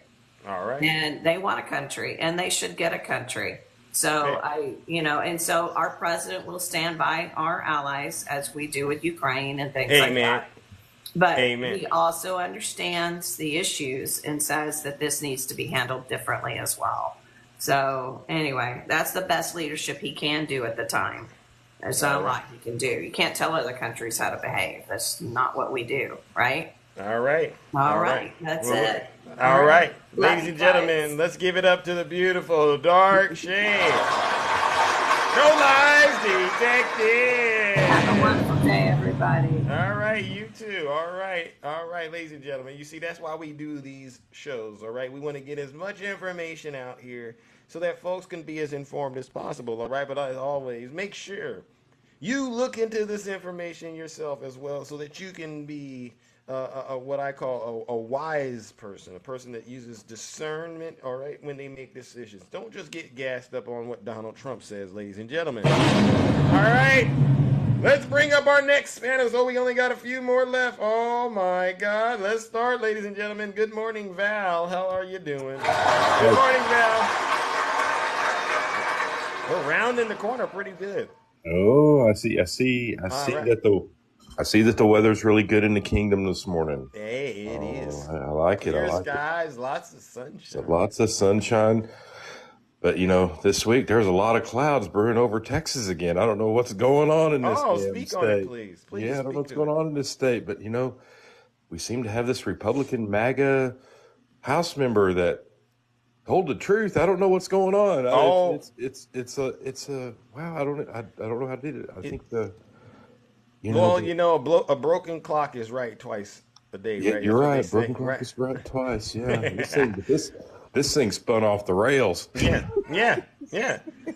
All right. And they want a country, and they should get a country. So and so our president will stand by our allies as we do with Ukraine and things like that. But he also understands the issues and says that this needs to be handled differently as well. So anyway, that's the best leadership he can do at the time. There's not a lot he can do. You can't tell other countries how to behave. That's not what we do, right? All right. All right. That's it. All right. Ladies and gentlemen, let's give it up to the beautiful Dark Shade. No lies detected. Have a wonderful day, everybody. All right, you too. All right, ladies and gentlemen. You see, that's why we do these shows, all right? We want to get as much information out here so that folks can be as informed as possible, all right? But as always, make sure you look into this information yourself as well so that you can be what I call a wise person, a person that uses discernment, all right, when they make decisions. Don't just get gassed up on what Donald Trump says, ladies and gentlemen. All right, let's bring up our next Spanish. Oh, we only got a few more left. Oh, my God. Let's start, ladies and gentlemen. Good morning, Val. How are you doing? Good morning, Val. We're rounding the corner pretty good. Oh, I see that the weather's really good in the kingdom this morning. Hey, it is. I like it. Clear skies, lots of sunshine. So lots of sunshine. But, this week there's a lot of clouds brewing over Texas again. I don't know what's going on in this speak state. on it, please. Yeah, I don't know what's going on in this state. But, we seem to have this Republican MAGA House member that told the truth. I don't know what's going on. It's a wow. I don't know how to do it. I think a broken clock is right twice a day. Yeah, right? you're right. Broken clock is right twice. Yeah, this thing spun off the rails. Yeah.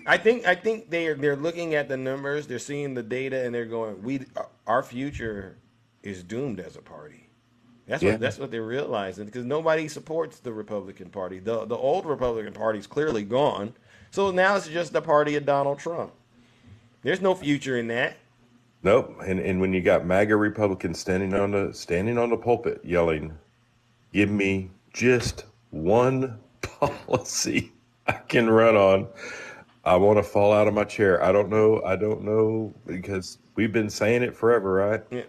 I think they're looking at the numbers. They're seeing the data, and they're going, our future is doomed as a party. That's what they're realizing, because nobody supports the Republican Party. The old Republican Party is clearly gone. So now it's just the party of Donald Trump. There's no future in that. Nope. And when you got MAGA Republicans standing on the pulpit yelling, "Give me just one policy I can run on," I want to fall out of my chair. I don't know, because we've been saying it forever, right? Yeah.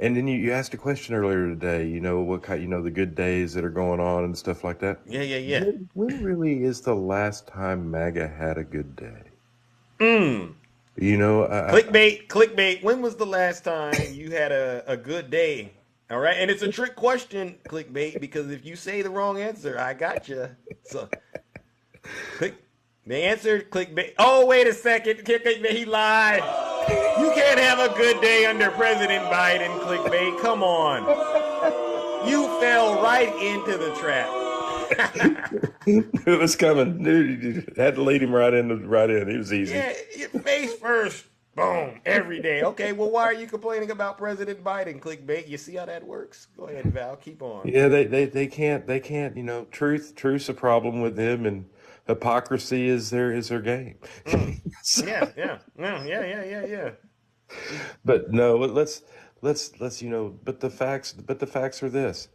And then you asked a question earlier today, what kind, the good days that are going on and stuff like that. Yeah. When really is the last time MAGA had a good day? Clickbait. When was the last time you had a good day? All right. And it's a trick question, clickbait, because if you say the wrong answer, I got you. So the answer, clickbait. Oh, wait a second. Clickbait, he lied. You can't have a good day under President Biden, clickbait. Come on. You fell right into the trap. It was coming. Dude, you had to lead him right in. It was easy. Yeah, your face first. Boom. Every day. Okay, well, why are you complaining about President Biden, clickbait? You see how that works? Go ahead, Val. Keep on. Yeah, they can't, truth's a problem with them, and hypocrisy is their game. Yeah. But no, let's but the facts are this.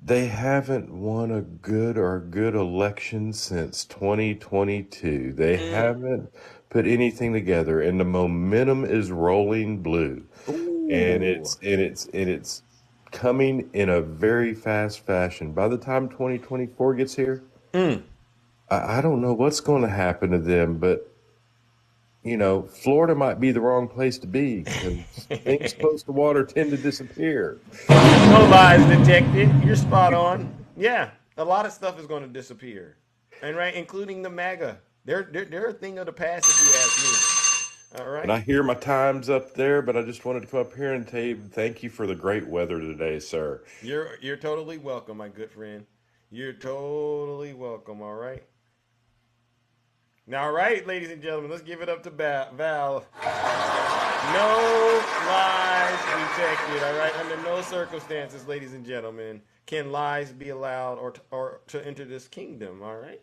They haven't won a good election since 2022. They haven't put anything together, and the momentum is rolling blue. Ooh. And it's coming in a very fast fashion. By the time 2024 gets here, I don't know what's going to happen to them, but Florida might be the wrong place to be, because things close to water tend to disappear. No lies detected. You're spot on. Yeah, a lot of stuff is going to disappear, and including the MAGA. They're a thing of the past, if you ask me. All right. And I hear my time's up there, but I just wanted to come up here and tell you thank you for the great weather today, sir. You're totally welcome, my good friend. You're totally welcome. All right. Now, all right, ladies and gentlemen, let's give it up to Val. No lies detected, all right? Under no circumstances, ladies and gentlemen, can lies be allowed or to enter this kingdom, all right?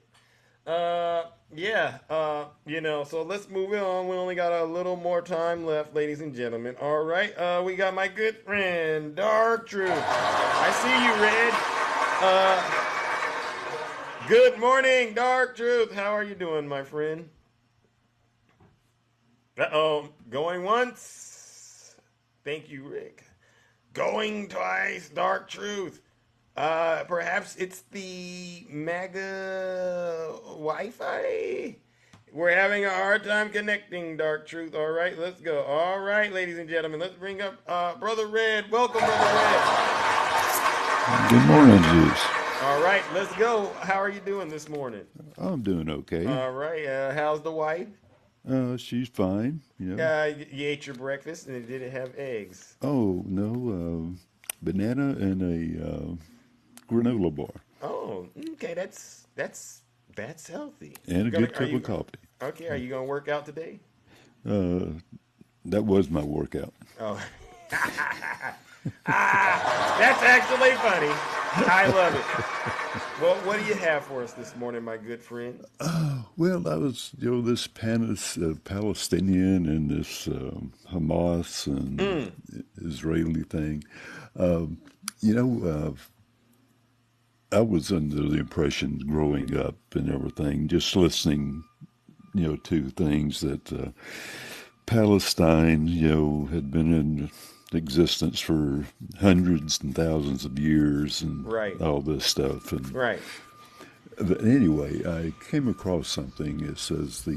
So let's move on. We only got a little more time left, ladies and gentlemen. All right, we got my good friend, Dark Truth. I see you, Red. Good morning, Dark Truth. How are you doing, my friend? Uh-oh. Going once. Thank you, Rick. Going twice, Dark Truth. Perhaps it's the MAGA Wi-Fi? We're having a hard time connecting, Dark Truth. All right, let's go. All right, ladies and gentlemen, let's bring up Brother Red. Welcome, Brother Red. Good morning, Zeus. All right, let's go. How are you doing this morning? I'm doing okay. All right. How's the wife? She's fine. You ate your breakfast, and did it have eggs? Oh, no. Banana and a granola bar. Oh, okay. That's healthy. And a good cup of coffee. Okay. Are you going to work out today? That was my workout. Oh. That's actually funny. I love it. Well, what do you have for us this morning, my good friend? Well, I was, this Palestinian and this Hamas and Israeli thing. Um, you know, I was under the impression growing up and everything, just listening, to things that Palestine, had been in existence for hundreds and thousands of years and all this stuff. And But anyway, I came across something. It says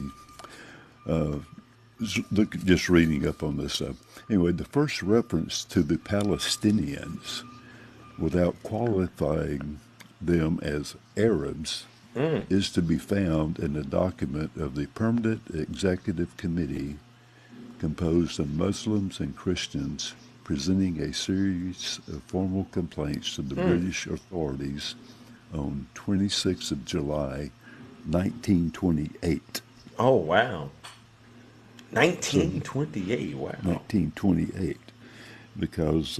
just reading up on this stuff. Anyway, the first reference to the Palestinians, without qualifying them as Arabs, is to be found in a document of the Permanent Executive Committee composed of Muslims and Christians presenting a series of formal complaints to the British authorities on 26th of July, 1928. Oh, wow. 1928, wow. 1928, because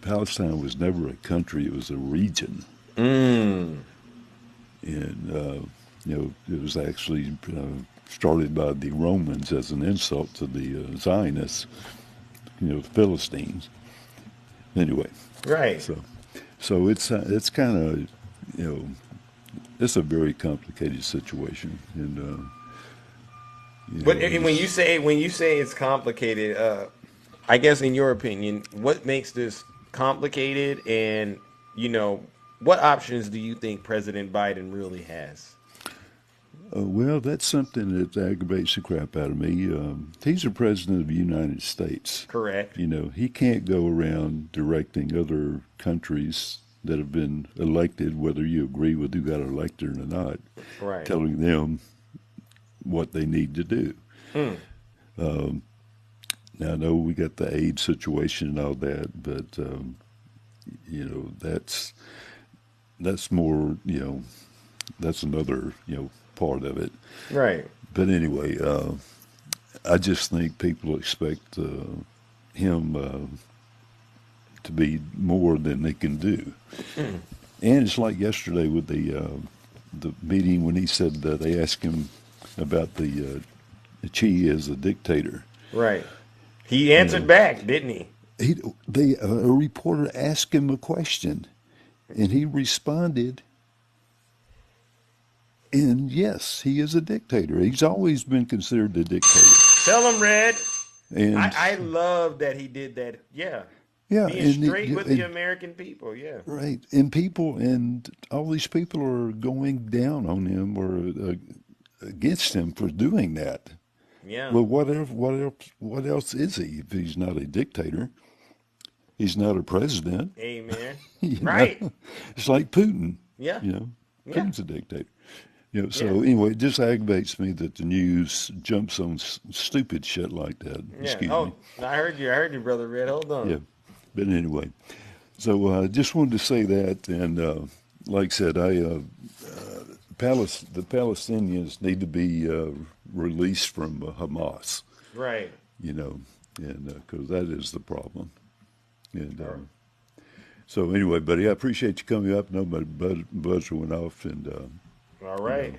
Palestine was never a country, it was a region. And, it was actually started by the Romans as an insult to the Zionists, the Philistines. Anyway. Right. So it's kind of, it's a very complicated situation. And, but when you say it's complicated, I guess in your opinion, what makes this complicated, and what options do you think President Biden really has? Well, that's something that aggravates the crap out of me. He's the president of the United States. Correct. He can't go around directing other countries that have been elected, whether you agree with who got elected or not, telling them what they need to do. Now, I know we got the AIDS situation and all that, but that's more, that's another, part of it. Right. But anyway, I just think people expect him to be more than they can do. And it's like yesterday with the meeting when he said that they asked him about the Che as a dictator. Right. He answered back, didn't he? A reporter asked him a question, and he responded. And yes, he is a dictator. He's always been considered a dictator. Tell him, Red. And I love that he did that. Yeah. Yeah. Being straight with the American people. Yeah. Right. And all these people are going down on him or against him for doing that. Yeah. Well, what else is he if he's not a dictator? He's not a president. Amen. Right. It's like Putin. Yeah. Putin's a dictator. So anyway, it just aggravates me that the news jumps on stupid shit like that. Yeah. Excuse me. I heard you, Brother Red. Hold on. Yeah. But anyway, so just wanted to say that, and like I said, the Palestinians need to be released from Hamas. Right. And because that is the problem. And so anyway, buddy, I appreciate you coming up. No, my buzzer went off, and all right.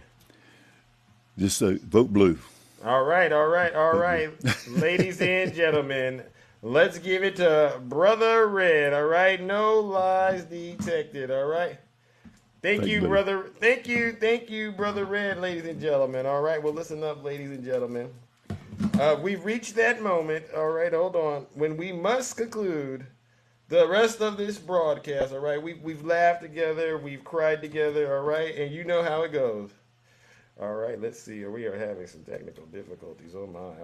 Just vote blue. All right. Ladies and gentlemen, let's give it to Brother Red. All right. No lies detected. All right. Thank you, brother. Thank you, Brother Red, ladies and gentlemen. All right. Well, listen up, ladies and gentlemen. We've reached that moment. All right. Hold on. When we must conclude the rest of this broadcast. All right. We've laughed together. We've cried together. All right. And you know how it goes. All right. Let's see. We are having some technical difficulties. Oh, my.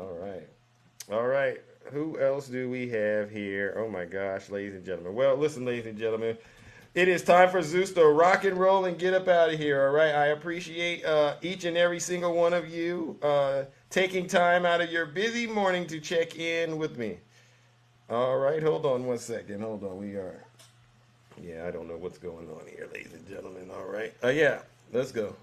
All right. Who else do we have here? Oh, my gosh, ladies and gentlemen. Well, listen, ladies and gentlemen. It is time for Zeus to rock and roll and get up out of here, all right? I appreciate each and every single one of you taking time out of your busy morning to check in with me. All right, hold on one second. Hold on, I don't know what's going on here, ladies and gentlemen, all right? Yeah, let's go.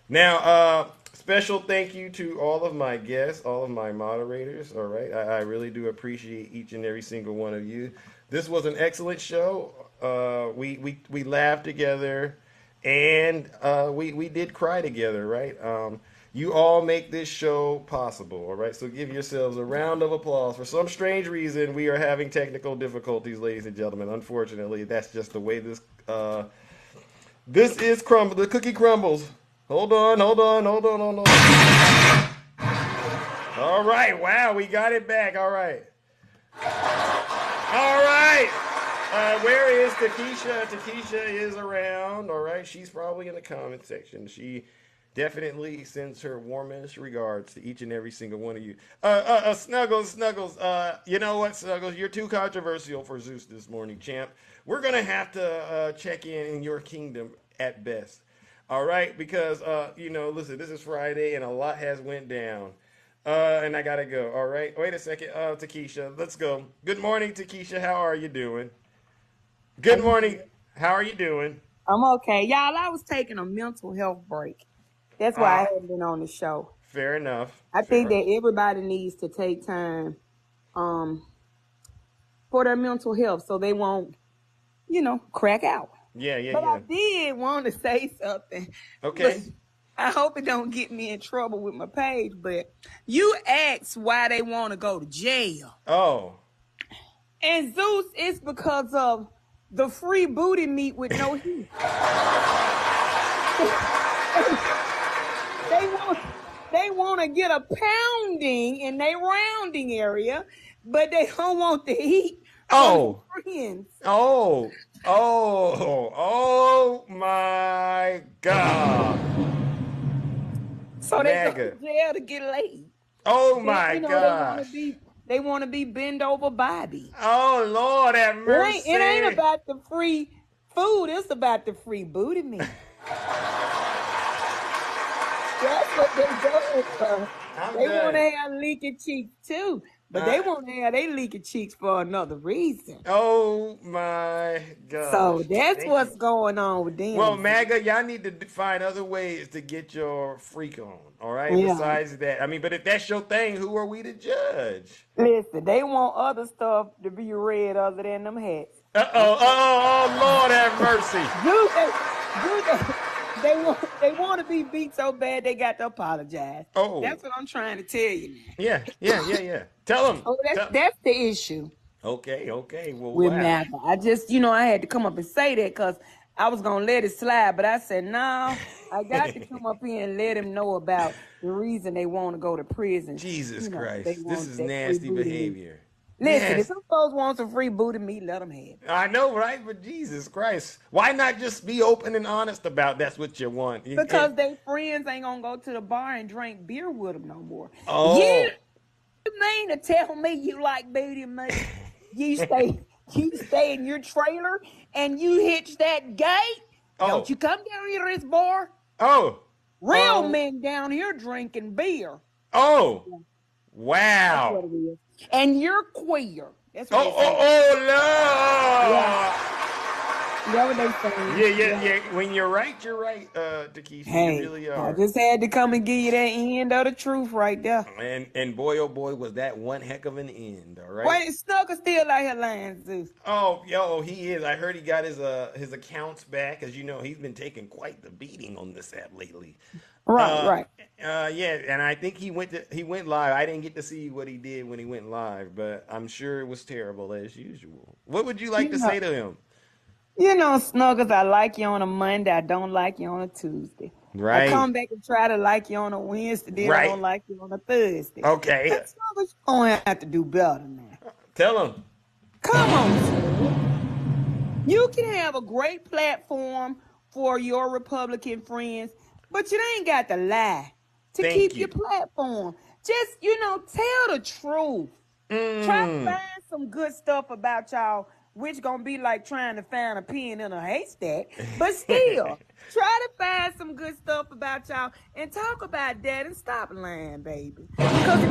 Now, special thank you to all of my guests, all of my moderators. All right, I really do appreciate each and every single one of you. This was an excellent show. We laughed together, and we did cry together. Right. You all make this show possible. All right, so give yourselves a round of applause. For some strange reason, we are having technical difficulties, ladies and gentlemen. Unfortunately, that's just the way this is crumble. The cookie crumbles. Hold on. All right. Wow, we got it back. All right. Where is Takesha? Takesha is around. All right. She's probably in the comment section. She definitely sends her warmest regards to each and every single one of you. Snuggles. You know what, Snuggles? You're too controversial for Zeus this morning, champ. We're gonna have to check in your kingdom at best. All right, because listen, this is Friday and a lot has went down, and I gotta go. All right, wait a second, Takesha, let's go. Good morning, Takesha. How are you doing? Good morning. How are you doing? I'm okay, y'all. I was taking a mental health break. That's why I haven't been on the show. Fair enough. I think that everybody needs to take time, for their mental health, so they won't, crack out. Yeah. I did want to say something. Okay. I hope it don't get me in trouble with my page, but you asked why they want to go to jail. Oh. And Zeus, it's because of the free booty meat with no heat. They want to get a pounding in their rounding area, but they don't want the heat. Oh. Friends. Oh my God. So they go to jail to get laid. Oh my God. They want to be bend over Bobby. Oh Lord have mercy. It ain't about the free food, it's about the free booty meat. That's what they go for. They want to have leaky cheeks too. But they want to have they leaky cheeks for another reason. Oh my God. So that's what's going on with them. Well, MAGA, y'all need to find other ways to get your freak on. All right. Yeah. Besides that, I mean, but if that's your thing, who are we to judge? Listen, they want other stuff to be read other than them hats. Oh, Lord have mercy. They want to be beat so bad they got to apologize. Oh, that's what I'm trying to tell you now. Yeah. Tell them. Oh, that's the issue. Okay. Well, with MAGA. I just, I had to come up and say that because I was gonna let it slide, but I said no. I got to come up here and let him know about the reason they want to go to prison. Jesus Christ, this is nasty behavior. Listen, if some folks want some free booty meat, let them have it. I know, right? But Jesus Christ, why not just be open and honest about that's what you want? Because they friends ain't gonna go to the bar and drink beer with them no more. Oh. You mean to tell me you like booty meat? You stay in your trailer and you hitch that gate? Don't you come down here to this bar? Real men down here drinking beer. Oh. Wow. That's what it is. And you're queer. That's what Lord. Yeah, what they saying. Yeah. When you're right, Takesha. Hey, you really are. I just had to come and give you that end of the truth right there. And boy, oh boy, was that one heck of an end, all right? Wait, Snooker still out here lying, Zeus. Oh, he is. I heard he got his accounts back, as you know, he's been taking quite the beating on this app lately. Right. Yeah, and I think he went live. I didn't get to see what he did when he went live, but I'm sure it was terrible as usual. What would you like to say to him? Snuggles, I like you on a Monday. I don't like you on a Tuesday. Right. I come back and try to like you on a Wednesday. Then I don't like you on a Thursday. Okay. But Snuggles, you're going to have to do better now. Tell him. Come on, Snuggles. You can have a great platform for your Republican friends, but you ain't got to lie to keep your platform. Just, tell the truth. Try to find some good stuff about y'all, which gonna be like trying to find a pin in a haystack. But still, try to find some good stuff about y'all and talk about that and stop lying, baby. Because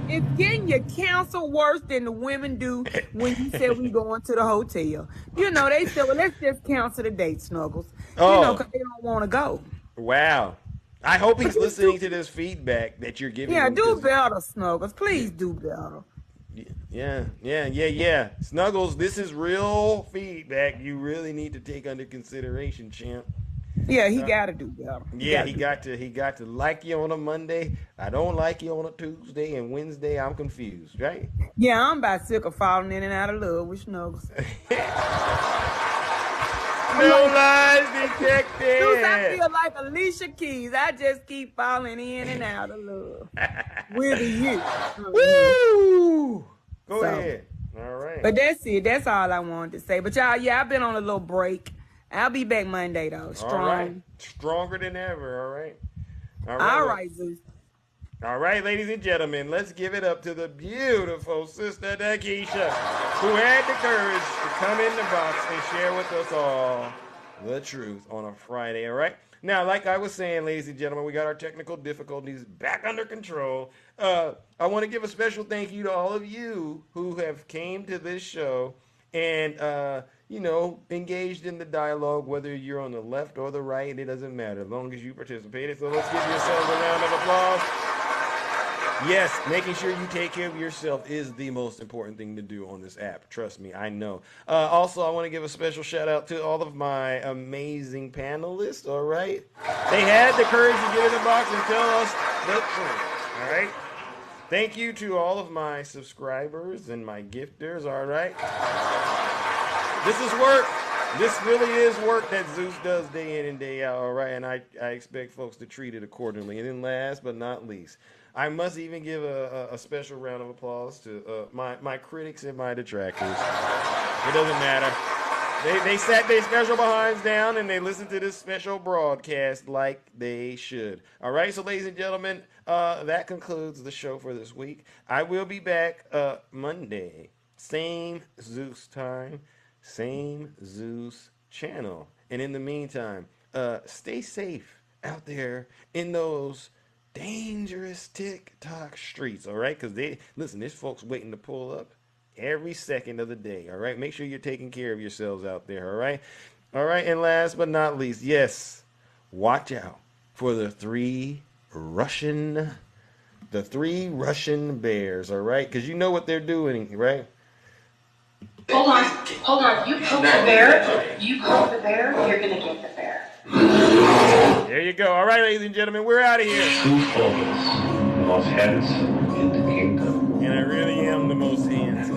it's getting your counsel worse than the women do when you said we going to the hotel. They said, well, let's just cancel the date, Snuggles. Because they don't want to go. Wow. I hope he's listening to this feedback that you're giving him. Do better, Snuggles. Please do better. Yeah. Snuggles, this is real feedback. You really need to take under consideration, champ. Yeah, he got to do better. He got to like you on a Monday. I don't like you on a Tuesday, and Wednesday I'm confused, right? Yeah, I'm about sick of falling in and out of love with Snuggles. No lies detected. I feel like Alicia Keys. I just keep falling in and out of love with you. Woo! Go ahead. All right. But that's it. That's all I wanted to say. But y'all, I've been on a little break. I'll be back Monday though. Strong. All right. Stronger than ever. All right. All right, Zeus. All right, ladies and gentlemen, let's give it up to the beautiful sister Dakisha, who had the courage to come in the box and share with us all the truth on a Friday, all right? Now, like I was saying, ladies and gentlemen, we got our technical difficulties back under control. I want to give a special thank you to all of you who have came to this show and, engaged in the dialogue, whether you're on the left or the right, it doesn't matter, as long as you participated. So let's give yourselves a round of applause. Yes, making sure you take care of yourself is the most important thing to do on this app. Trust me, I know. Also, I want to give a special shout out to all of my amazing panelists, all right? They had the courage to get in the box and tell us the truth, all right? Thank you to all of my subscribers and my gifters, all right? This is work. This really is work that Zeus does day in and day out, all right? And I expect folks to treat it accordingly. And then last but not least, I must even give a special round of applause to my critics and my detractors. It doesn't matter. They sat their special behinds down and they listened to this special broadcast like they should. All right, so ladies and gentlemen, that concludes the show for this week. I will be back Monday. Same Zeus time, same Zeus channel. And in the meantime, stay safe out there in those dangerous TikTok streets, all right? Because there's folks waiting to pull up every second of the day, all right? Make sure you're taking care of yourselves out there, all right? All right, and last but not least, yes, watch out for the three Russian bears, all right? Because you know what they're doing, right? Hold on. You poke the bear, you're going to get the bear. There you go. All right, ladies and gentlemen, we're out of here. The most handsome in the kingdom. And I really am the most handsome.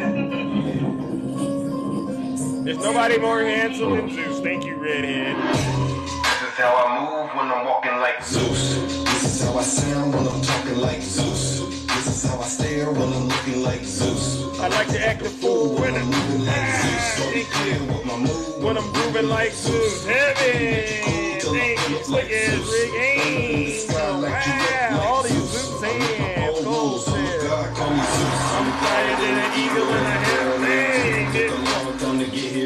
There's nobody more handsome than Zeus. Thank you, redhead. This is how I move when I'm walking like Zeus. This is how I sound when I'm talking like Zeus. This is how I stare when I'm looking like Zeus. I like to act a fool when I'm moving like Zeus. So be clear with my move. When I'm grooving like Zeus. Heaven. Thank you. Look at Rick Ames. Wow. All these Zeus hands. Gold says. I'm flying than an eagle in a heaven.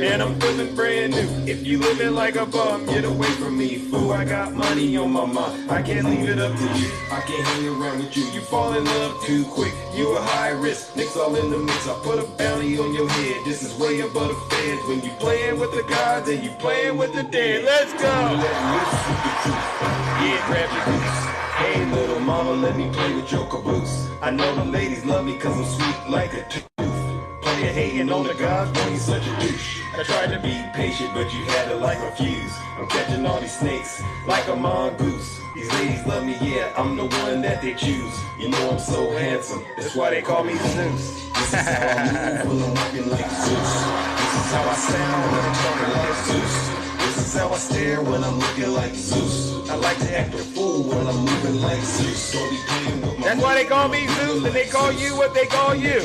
And I'm feeling brand new. If you living like a bum, get away from me, fool. I got money on my mind. I can't leave it up to you. I can't hang around with you. You fall in love too quick. You a high risk. Nicks all in the mix. I put a bounty on your head. This is way above the feds. When you playing with the gods and you playing with the dead. Let's go. Yeah, grab your goose. Hey, little mama, let me play with your caboose. I know the ladies love me cause I'm sweet like a tooth. Playing hating on the gods, boy, you such a douche. I tried to be patient, but you had to light my fuse. I'm catching all these snakes like a mongoose. These ladies love me, yeah, I'm the one that they choose. You know I'm so handsome, that's why they call me Zeus. This is how I move when I'm walking like Zeus. This is how I sound when I'm talking like Zeus. This is how I stare when I'm looking like Zeus. I like to act a fool when I'm moving like Zeus. Don't be playing with my That's why they call me Zeus, and they call you what they call you.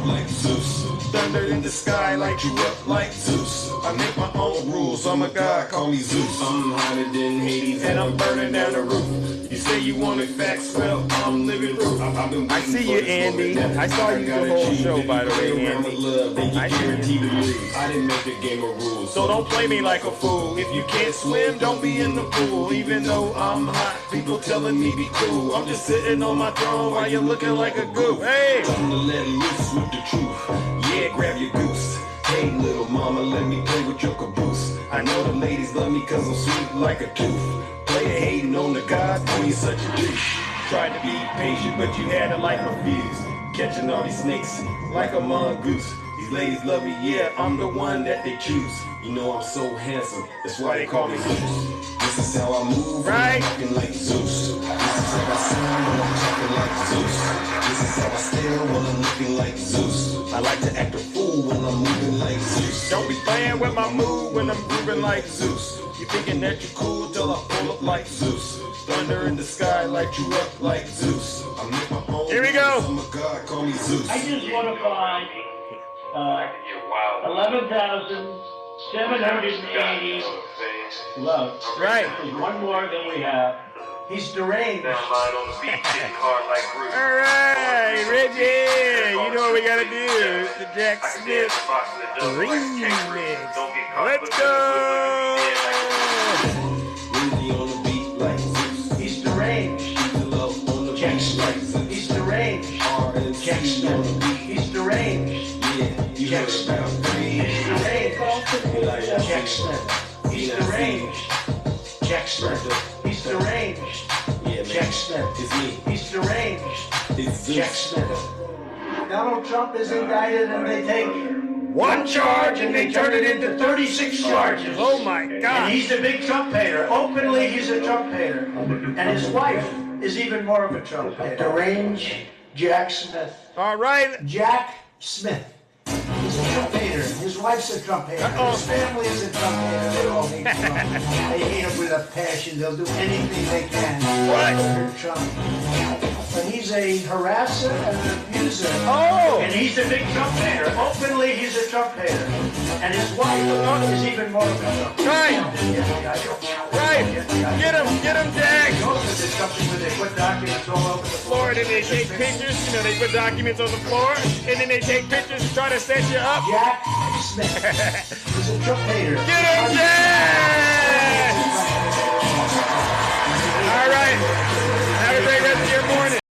Like Zeus. Thunder in the sky, light you up like Zeus. I make my own rules, I'm a god, call me Zeus. I'm hotter than Hades, and I'm burning down the roof. You say you wanted facts, well, I'm living proof. I see you, Andy. I saw you the whole show, by the way, Andy. I guarantee the lose. I didn't make a game of rules, so don't play me like a fool. If you can't swim, don't be in the pool. Even though I'm hot, people telling me be cool. I'm just sitting on my throne while you're looking like a goof. Hey! Time to let loose with the truth. Yeah, grab your goose. Hey, little mama, let me play with your caboose. I know the ladies love me cause I'm sweet like a tooth. Play you hating on the God, boy, you such a douche. Tried to be patient, but you had to light my fuse. Catching all these snakes like a mongoose. These ladies love me, yeah, I'm the one that they choose. You know I'm so handsome, that's why they call me Zeus. This is how I move, right? I'm talking like Zeus. This is how I sound when I'm talking like Zeus. This is how I stare when I'm looking like Zeus. I like to act a fool when I'm moving like Zeus. Don't be playing with my move when I'm moving like Zeus. You thinking that you're cool till I pull up like Zeus. Thunder in the sky, light you up like Zeus. I make my own. Here we go. Oh my God, call me Zeus. I just want to find 11,780 love. Right. There's one more than we have. He's deranged. All right, Reggie. You know what we gotta do. It's the Jack Smith remix. Let's go. He's deranged. Jack Smith. He's deranged. Jack Smith. He's deranged. Jack Smith. He's deranged. Jack Smith. He's deranged. Jack Smith. He's deranged. Jack Smith. It's me. He's deranged. It's Jack Smith. Donald Trump is indicted and they take one charge and they turn it into 36 charges. Oh my God. And he's a big Trump hater. Openly, he's a Trump hater. And his wife is even more of a Trump hater. Deranged Jack Smith. All right. Jack Smith. He's a Trump hater. His wife's a Trump hater. His family is a Trump hater. They all hate Trump. They hate him with a passion. They'll do anything they can to hurt Trump. But he's a harasser and an abuser. Oh! And he's a big Trump hater. Openly, he's a Trump hater. And his wife is even more of a Trump hater. Right! Right! Get him, Jack! Most of the companies when they put documents all over the floor, and then they take pictures. You know, they put documents on the floor, and then they take pictures and try to set you up. Jack Smith. He's a Trump hater. Get him, Jack! All right. Have a great rest of your morning.